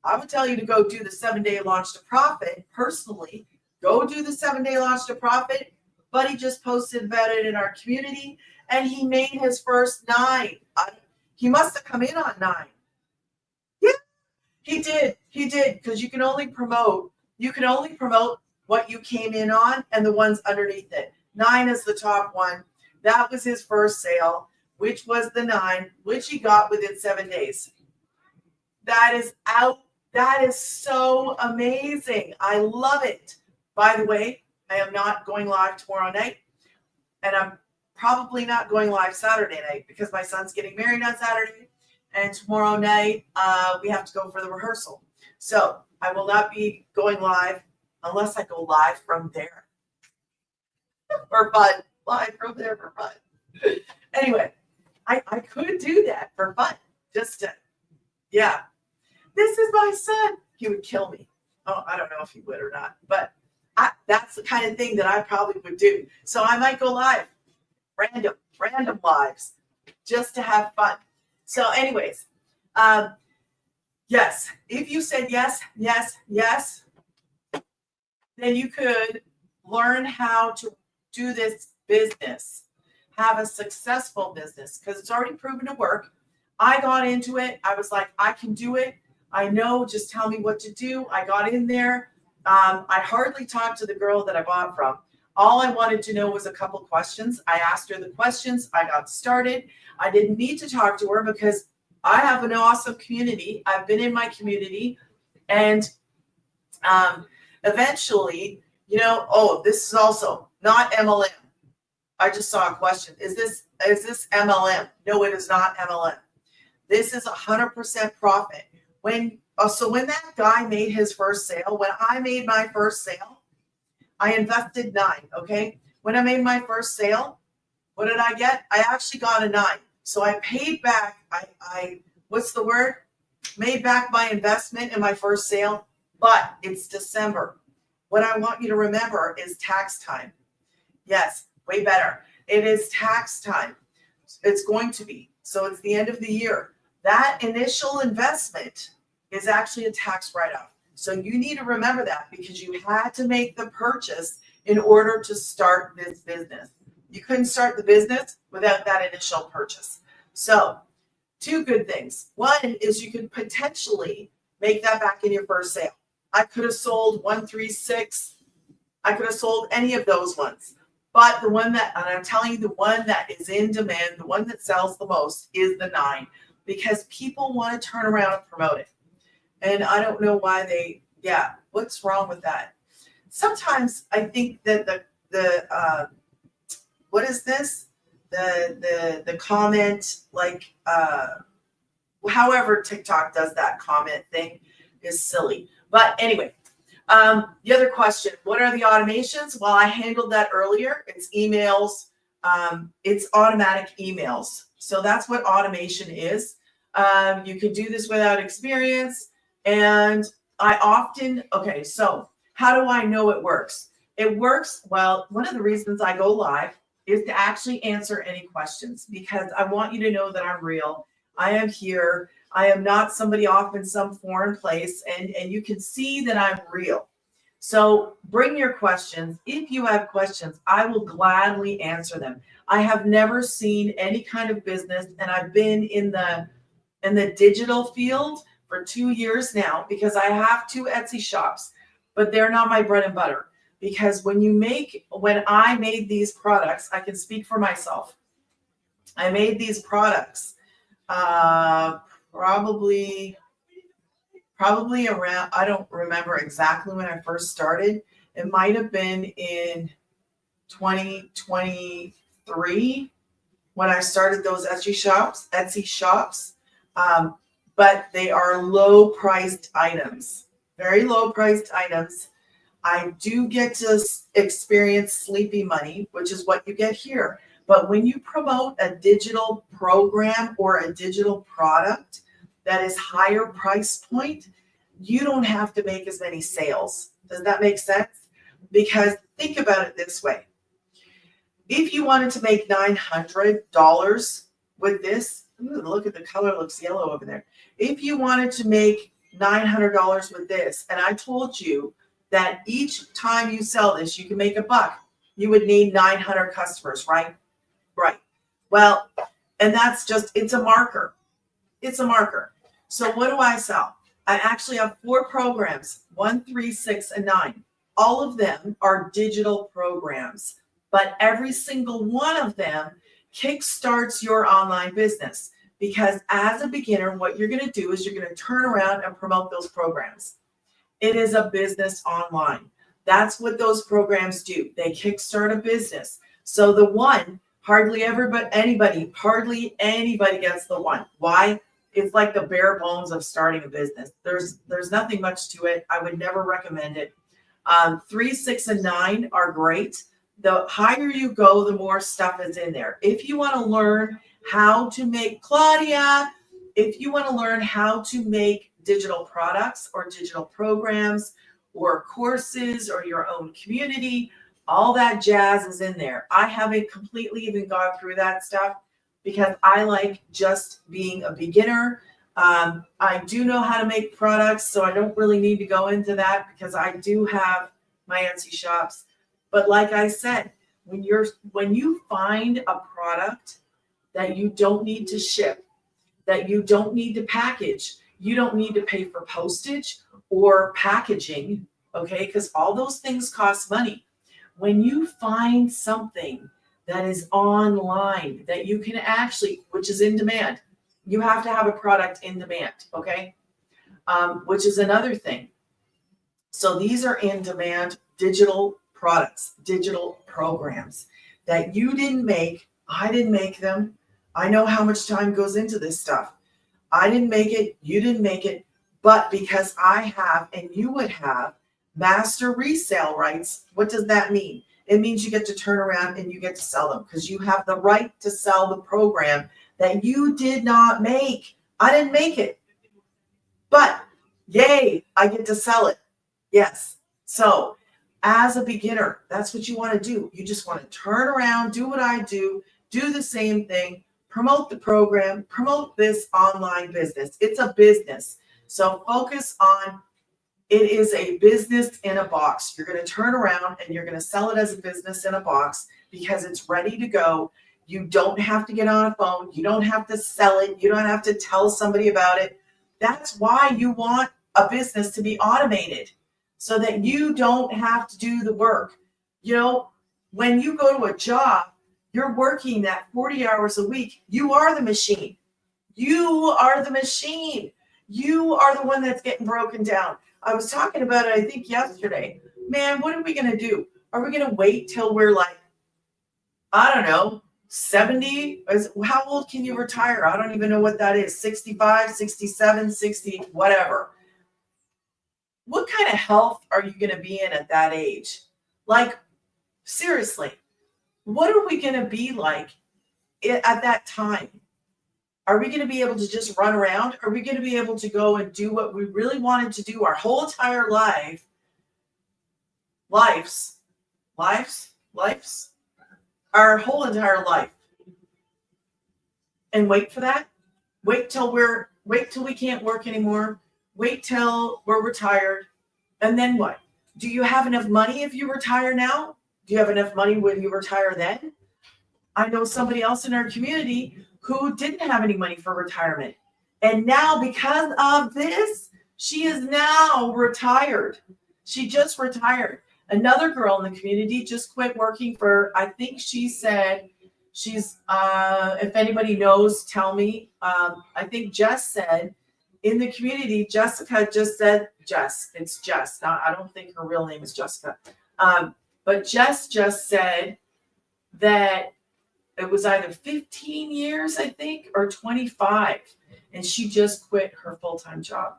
I would tell you to go do the 7-day launch to profit personally. Go do the 7-day launch to profit. Buddy just posted about it in our community, and he made his first 9. He must have come in on 9. Yeah, he did, because you can only promote what you came in on and the ones underneath it. 9 is the top one. That was his first sale, which was the 9, which he got within 7 days. That is out. That is so amazing. I love it. By the way, I am not going live tomorrow night, and I'm probably not going live Saturday night because my son's getting married on Saturday, and tomorrow night we have to go for the rehearsal. So I will not be going live unless I go live from there for fun. Live from there for fun. Anyway, I could do that for fun. Just to, yeah. This is my son. He would kill me. Oh, I don't know if he would or not, but that's the kind of thing that I probably would do. So I might go live, random lives, just to have fun. So anyways, yes, if you said yes, yes, yes, then you could learn how to do this business, have a successful business, because it's already proven to work. I got into it. I was like, I can do it. I know, just tell me what to do. I got in there. I hardly talked to the girl that I bought from. All I wanted to know was a couple questions. I asked her the questions. I got started. I didn't need to talk to her because I have an awesome community. I've been in my community, and eventually, this is also not MLM. I just saw a question. Is this MLM? No, it is not MLM. This is 100% profit. When that guy made his first sale, when I made my first sale, I invested 9. Okay. When I made my first sale, what did I get? I actually got a 9. So I paid back. Made back my investment in my first sale, but it's December. What I want you to remember is tax time. Yes, way better. It is tax time. It's going to be. So it's the end of the year. That initial investment is actually a tax write-off. So you need to remember that because you had to make the purchase in order to start this business. You couldn't start the business without that initial purchase. So 2 good things. One is you could potentially make that back in your first sale. I could have sold 136. I could have sold any of those ones. But the one that, and I'm telling you, the one that is in demand, the one that sells the most is the 9, because people want to turn around and promote it. And I don't know why what's wrong with that? Sometimes I think that what is this? The comment, like, however TikTok does that comment thing is silly. But anyway, the other question, what are the automations? Well, I handled that earlier. It's emails. It's automatic emails. So that's what automation is. You can do this without experience. And so how do I know it works? It works, well, one of the reasons I go live is to actually answer any questions, because I want you to know that I'm real. I am here. I am not somebody off in some foreign place, and you can see that I'm real. So bring your questions. If you have questions, I will gladly answer them. I have never seen any kind of business, and I've been in the digital field for 2 years now because I have 2 Etsy shops, but they're not my bread and butter. Because when I made these products, I can speak for myself. I made these products probably around, I don't remember exactly when I first started. It might have been in 2023 when I started those Etsy shops. But they are low priced items, very low priced items. I do get to experience sleepy money, which is what you get here. But when you promote a digital program or a digital product that is higher price point, you don't have to make as many sales. Does that make sense? Because think about it this way. If you wanted to make $900 with this, look at the color, looks yellow over there. If you wanted to make $900 with this, and I told you that each time you sell this, you can make $1, you would need 900 customers, right? Right. Well, and that's just, it's a marker. It's a marker. So what do I sell? I actually have 4 programs, 1, 3, 6, and 9. All of them are digital programs, but every single one of them kickstarts your online business. Because as a beginner, what you're going to do is you're going to turn around and promote those programs. It is a business online. That's what those programs do. They kickstart a business. So the 1, hardly anybody gets the 1. Why? It's like the bare bones of starting a business. There's nothing much to it. I would never recommend it. 3, 6, and 9 are great. The higher you go, the more stuff is in there. If you want to learn how to make, Claudia, if you want to learn how to make digital products or digital programs or courses or your own community, all that jazz is in there. I haven't completely even gone through that stuff because I like just being a beginner. I do know how to make products, so I don't really need to go into that because I do have my Etsy shops. But like I said, when you find a product that you don't need to ship, that you don't need to package, you don't need to pay for postage or packaging, okay? Because all those things cost money. When you find something that is online that you can actually, which is in demand, you have to have a product in demand, okay? Which is another thing. So these are in demand digital products, digital programs that you didn't make. I didn't make them. I know how much time goes into this stuff. I didn't make it. You didn't make it. But because I have, and you would have, master resale rights, what does that mean? It means you get to turn around and you get to sell them because you have the right to sell the program that you did not make. I didn't make it. But yay, I get to sell it. Yes. So as a beginner, that's what you want to do. You just want to turn around, do what I do the same thing, promote the program, promote this online business. It's a business. So focus on, it is a business in a box. You're going to turn around and you're going to sell it as a business in a box because it's ready to go. You don't have to get on a phone. You don't have to sell it. You don't have to tell somebody about it. That's why you want a business to be automated so that you don't have to do the work. You know, when you go to a job, you're working that 40 hours a week. You are the machine. You are the machine. You are the one that's getting broken down. I was talking about it, I think, yesterday. Man, what are we going to do? Are we going to wait till we're like, I don't know, 70? How old can you retire? I don't even know what that is. 65, 67, 60, whatever. What kind of health are you going to be in at that age? Like, seriously, what are we going to be like at that time? Are we going to be able to just run around? Are we going to be able to go and do what we really wanted to do our whole entire lives, our whole entire life, and wait for that? Wait till we can't work anymore. Wait till we're retired. And then what? Do you have enough money if you retire now? Do you have enough money when you retire then? I know somebody else in our community who didn't have any money for retirement. And now, because of this, she is now retired. She just retired. Another girl in the community just quit working for, I think she said, she's, if anybody knows, tell me. I think Jess said in the community, Jessica just said, it's Jess. Now, I don't think her real name is Jessica. But Jess just said that it was either 15 years, I think, or 25. And she just quit her full-time job.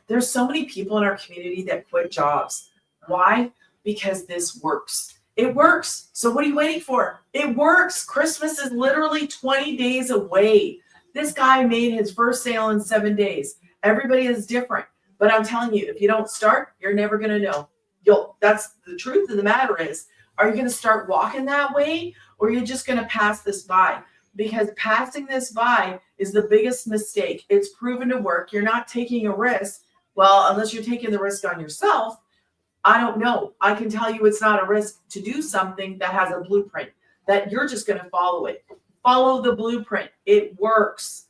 There's so many people in our community that quit jobs. Why? Because this works. It works. So what are you waiting for? It works. Christmas is literally 20 days away. This guy made his first sale in 7 days. Everybody is different. But I'm telling you, if you don't start, you're never going to know. That's the truth of the matter is, are you going to start walking that way, or are you just going to pass this by? Because passing this by is the biggest mistake. It's proven to work. You're not taking a risk. Well, unless you're taking the risk on yourself, I don't know. I can tell you it's not a risk to do something that has a blueprint, that you're just going to follow it. Follow the blueprint. It works.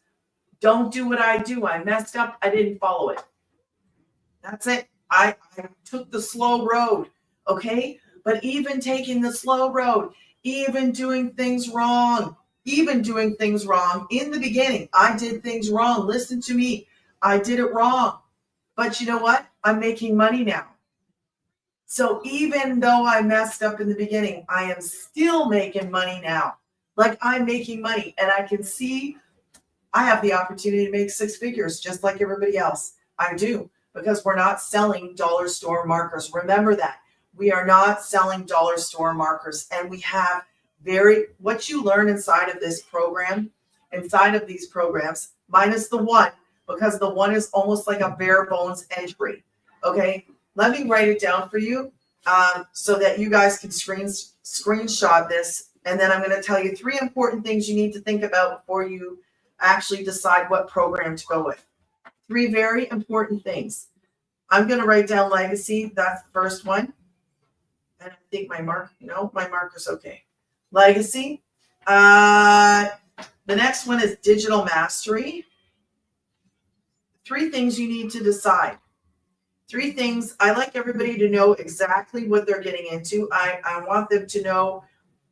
Don't do what I do. I messed up. I didn't follow it. That's it. I took the slow road. Okay? But even taking the slow road, even doing things wrong in the beginning, I did things wrong. Listen to me. I did it wrong. But you know what? I'm making money now. So even though I messed up in the beginning, I am still making money now. Like, I'm making money, and I can see I have the opportunity to make 6 figures just like everybody else. I do, because we're not selling dollar store markers. Remember that. We are not selling dollar store markers, and we have what you learn inside of this program, inside of these programs, minus the one, because the one is almost like a bare bones entry. Okay, let me write it down for you so that you guys can screenshot this, and then I'm going to tell you 3 important things you need to think about before you actually decide what program to go with. 3 very important things. I'm going to write down legacy. That's the first one. And I think my marker's okay. Legacy. The next one is digital mastery. 3 things you need to decide. 3 things. I like everybody to know exactly what they're getting into. I want them to know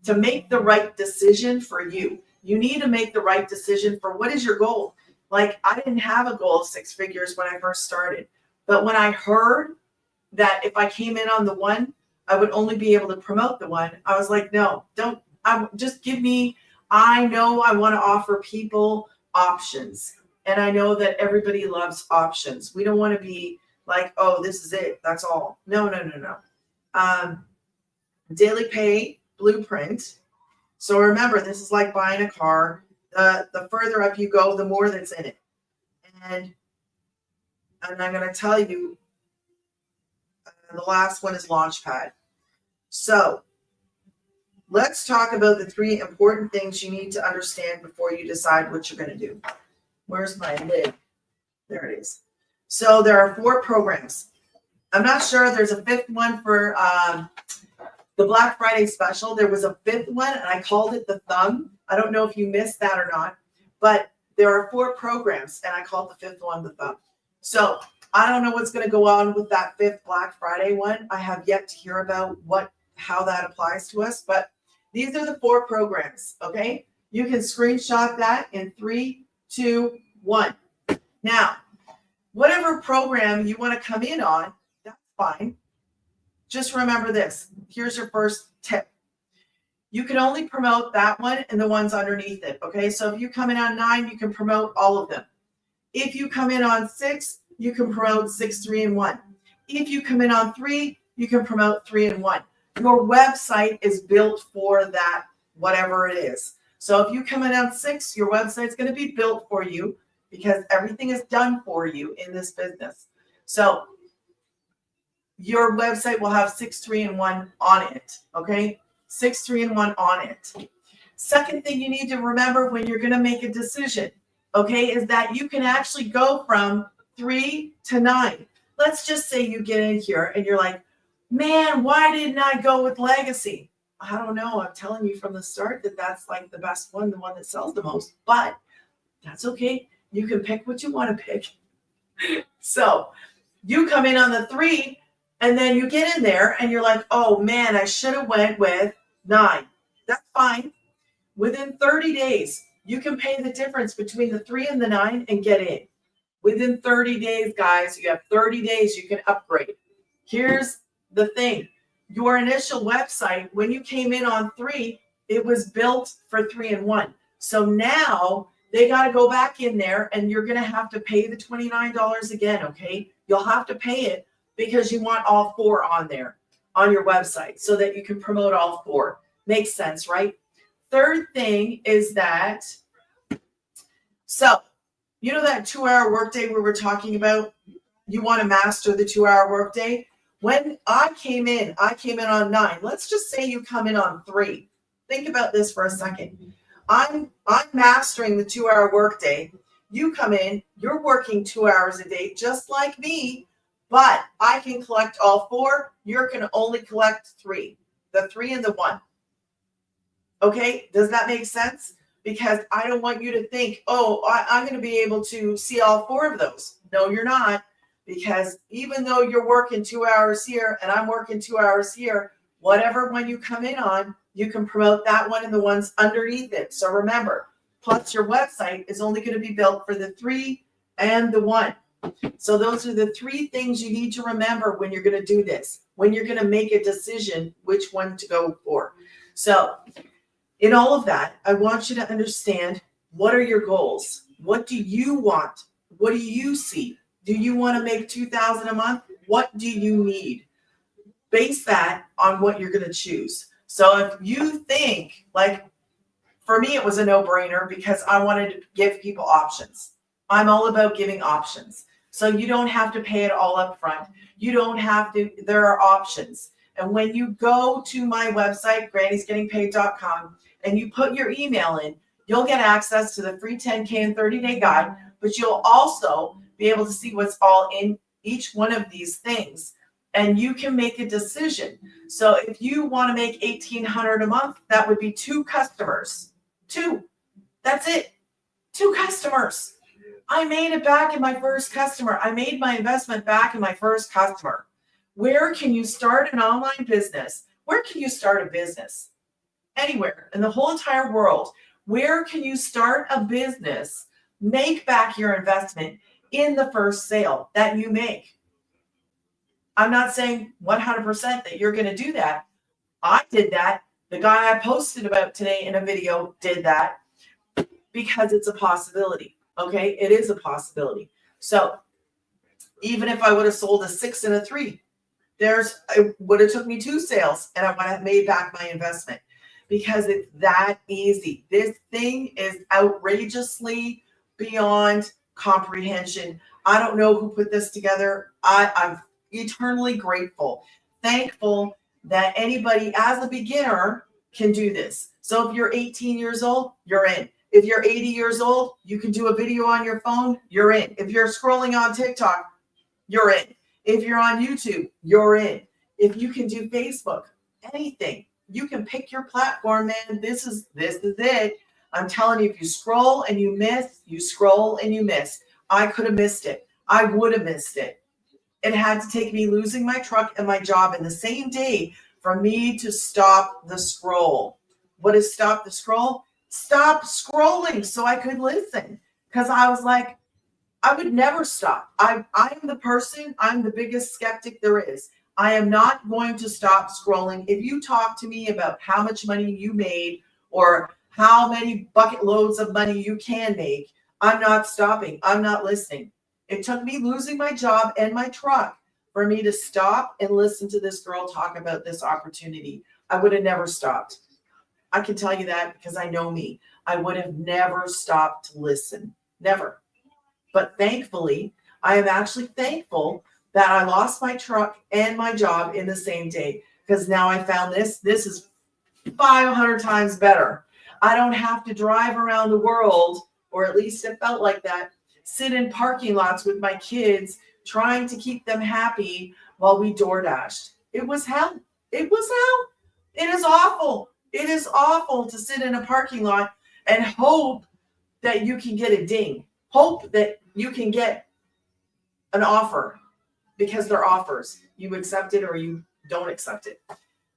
to make the right decision for you. You need to make the right decision for what is your goal. Like, I didn't have a goal of 6 figures when I first started. But when I heard that if I came in on the one, I would only be able to promote the one, I was like, no, don't. Just give me, I know I want to offer people options. And I know that everybody loves options. We don't want to be like, oh, this is it. That's all. No. Daily pay blueprint. So remember, this is like buying a car. The further up you go, the more that's in it. And I'm going to tell you, the last one is Launchpad. So let's talk about the 3 important things you need to understand before you decide what you're going to do. Where's my lid? There it is. So there are 4 programs. I'm not sure. There's a 5th one for the Black Friday special. There was a 5th one, and I called it the Thumb. I don't know if you missed that or not, but there are 4 programs, and I called the 5th one the Thumb. So I don't know what's going to go on with that 5th Black Friday one. I have yet to hear about how that applies to us, but these are the 4 programs, okay? You can screenshot that in 3, 2, 1. Now, whatever program you want to come in on, that's fine. Just remember this. Here's your first tip. You can only promote that one and the ones underneath it, okay? So if you come in on 9, you can promote all of them. If you come in on 6, you can promote 6, 3, and 1. If you come in on 3, you can promote 3 and 1. Your website is built for that, whatever it is. So if you come in on 6, your website's going to be built for you because everything is done for you in this business. So your website will have 6, 3, and 1 on it, okay? 6, 3, and 1 on it. Second thing you need to remember when you're going to make a decision, okay, is that you can actually go from 3 to 9. Let's just say you get in here and you're like, Man, why didn't I go with Legacy? I don't know. I'm telling you from the start that that's like the best one, the one that sells the most, but that's okay. You can pick what you want to pick. So you come in on the 3 and then you get in there and you're like, oh man, I should have went with 9. That's fine. Within 30 days, you can pay the difference between the 3 and the 9 and get in. Within 30 days, guys, you have 30 days you can upgrade. Here's the thing. Your initial website, when you came in on 3, it was built for 3 and 1. So now they got to go back in there and you're going to have to pay the $29 again, okay? You'll have to pay it because you want all 4 on there on your website so that you can promote all 4. Makes sense, right? Third thing is that, so you know that 2-hour workday we were talking about? You want to master the 2-hour workday? When I came in on 9. Let's just say you come in on 3. Think about this for a second. I'm mastering the 2-hour workday. You come in, you're working 2 hours a day, just like me, but I can collect all 4. You can only collect 3, the 3 and the 1. Okay, does that make sense? Because I don't want you to think, oh, I'm going to be able to see all 4 of those. No, you're not. Because even though you're working 2 hours here and I'm working 2 hours here, whatever one you come in on, you can promote that one and the ones underneath it. So remember, plus your website is only going to be built for the 3 and the 1. So those are the 3 things you need to remember when you're going to do this, when you're going to make a decision which one to go for. So in all of that, I want you to understand, what are your goals? What do you want? What do you see? Do you want to make $2,000 a month? What do you need? Base that on what you're going to choose. So if you think, like for me, it was a no-brainer because I wanted to give people options. I'm all about giving options. So you don't have to pay it all up front. You don't have to, there are options. And when you go to my website, grannysgettingpaid.com, and you put your email in, you'll get access to the free 10K and 30-day guide, but you'll also be able to see what's all in each one of these things. And you can make a decision. So if you want to make $1,800 a month, that would be 2 customers. 2. That's it. 2 customers. I made it back in my first customer. I made my investment back in my first customer. Where can you start an online business? Where can you start a business? Anywhere in the whole entire world. Where can you start a business, make back your investment in the first sale that you make? I'm not saying 100% that you're going to do that. I did that. The guy I posted about today in a video did that because it's a possibility. Okay, it is a possibility. So even if I would have sold a 6 and a 3, it would have took me 2 sales and I would have made back my investment because it's that easy. This thing is outrageously beyond comprehension. I don't know who put this together. I'm eternally grateful, thankful that anybody as a beginner can do this. So if you're 18 years old, you're in. If you're 80 years old, you can do a video on your phone, you're in. If you're scrolling on TikTok, you're in. If you're on YouTube, you're in. If you can do Facebook, anything, you can pick your platform, man. This is it. I'm telling you, if you scroll and you miss, you scroll and you miss. I could have missed it. I would have missed it. It had to take me losing my truck and my job in the same day for me to stop the scroll. What is stop the scroll? Stop scrolling so I could listen. Because I was like, I would never stop. I'm the biggest skeptic there is. I am not going to stop scrolling. If you talk to me about how much money you made or how many bucket loads of money you can make, I'm not stopping. I'm not listening. It took me losing my job and my truck for me to stop and listen to this girl talk about this opportunity. I would have never stopped. I can tell you that because I know me. I would have never stopped to listen. Never. But thankfully, I am actually thankful that I lost my truck and my job in the same day because now I found this. This is 500 times better. I don't have to drive around the world, or at least it felt like that, sit in parking lots with my kids trying to keep them happy while we door dashed. It was hell. It was hell. It is awful. It is awful to sit in a parking lot and hope that you can get a ding. Hope that you can get an offer because they're offers. You accept it or you don't accept it.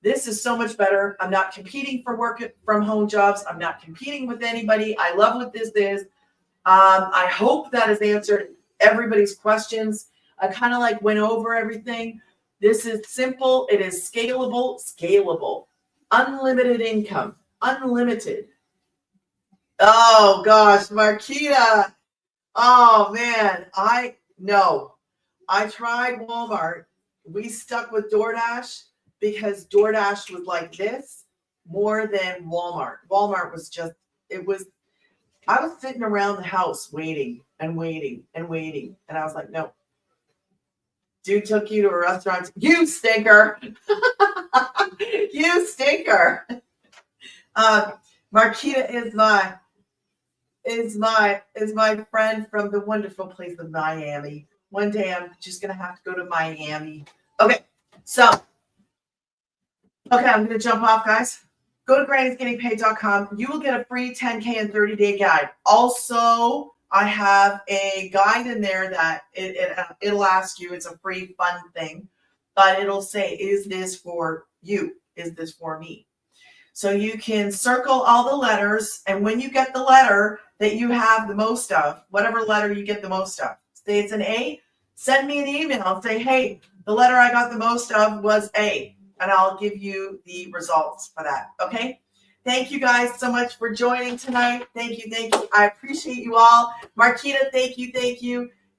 This is so much better. I'm not competing for work from home jobs. I'm not competing with anybody. I love what this is. I hope that has answered everybody's questions. I kind of like went over everything. This is simple. It is scalable, unlimited income, unlimited. Oh gosh, Marquita. Oh man, I tried Walmart. We stuck with DoorDash because DoorDash was like this more than Walmart. Walmart was just, I was sitting around the house waiting and waiting and waiting. And I was like, no. Dude took you to a restaurant. You stinker. You stinker. Marquita is my friend from the wonderful place of Miami. One day I'm just gonna have to go to Miami. Okay, I'm gonna jump off, guys. Go to grannysgettingpaid.com. You will get a free 10K and 30-day guide. Also, I have a guide in there that it'll ask you. It's a free fun thing, but it'll say, "Is this for you? Is this for me?" So you can circle all the letters, and when you get the letter that you have the most of, whatever letter you get the most of, say it's an A, send me an email. Say, hey, the letter I got the most of was A, and I'll give you the results for that. Okay? Thank you guys so much for joining tonight. Thank you. I appreciate you all. Marquita, thank you.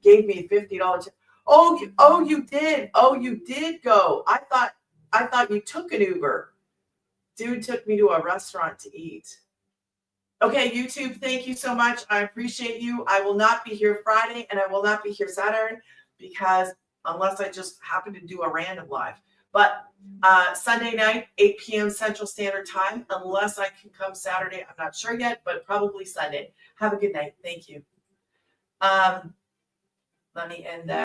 Gave me $50. Oh, you did. Oh, you did go. I thought you took an Uber. Dude took me to a restaurant to eat. Okay, YouTube, thank you so much. I appreciate you. I will not be here Friday and I will not be here Saturday because unless I just happen to do a random live. But Sunday night, 8 p.m. Central Standard Time, unless I can come Saturday. I'm not sure yet, but probably Sunday. Have a good night. Thank you. Let me end that.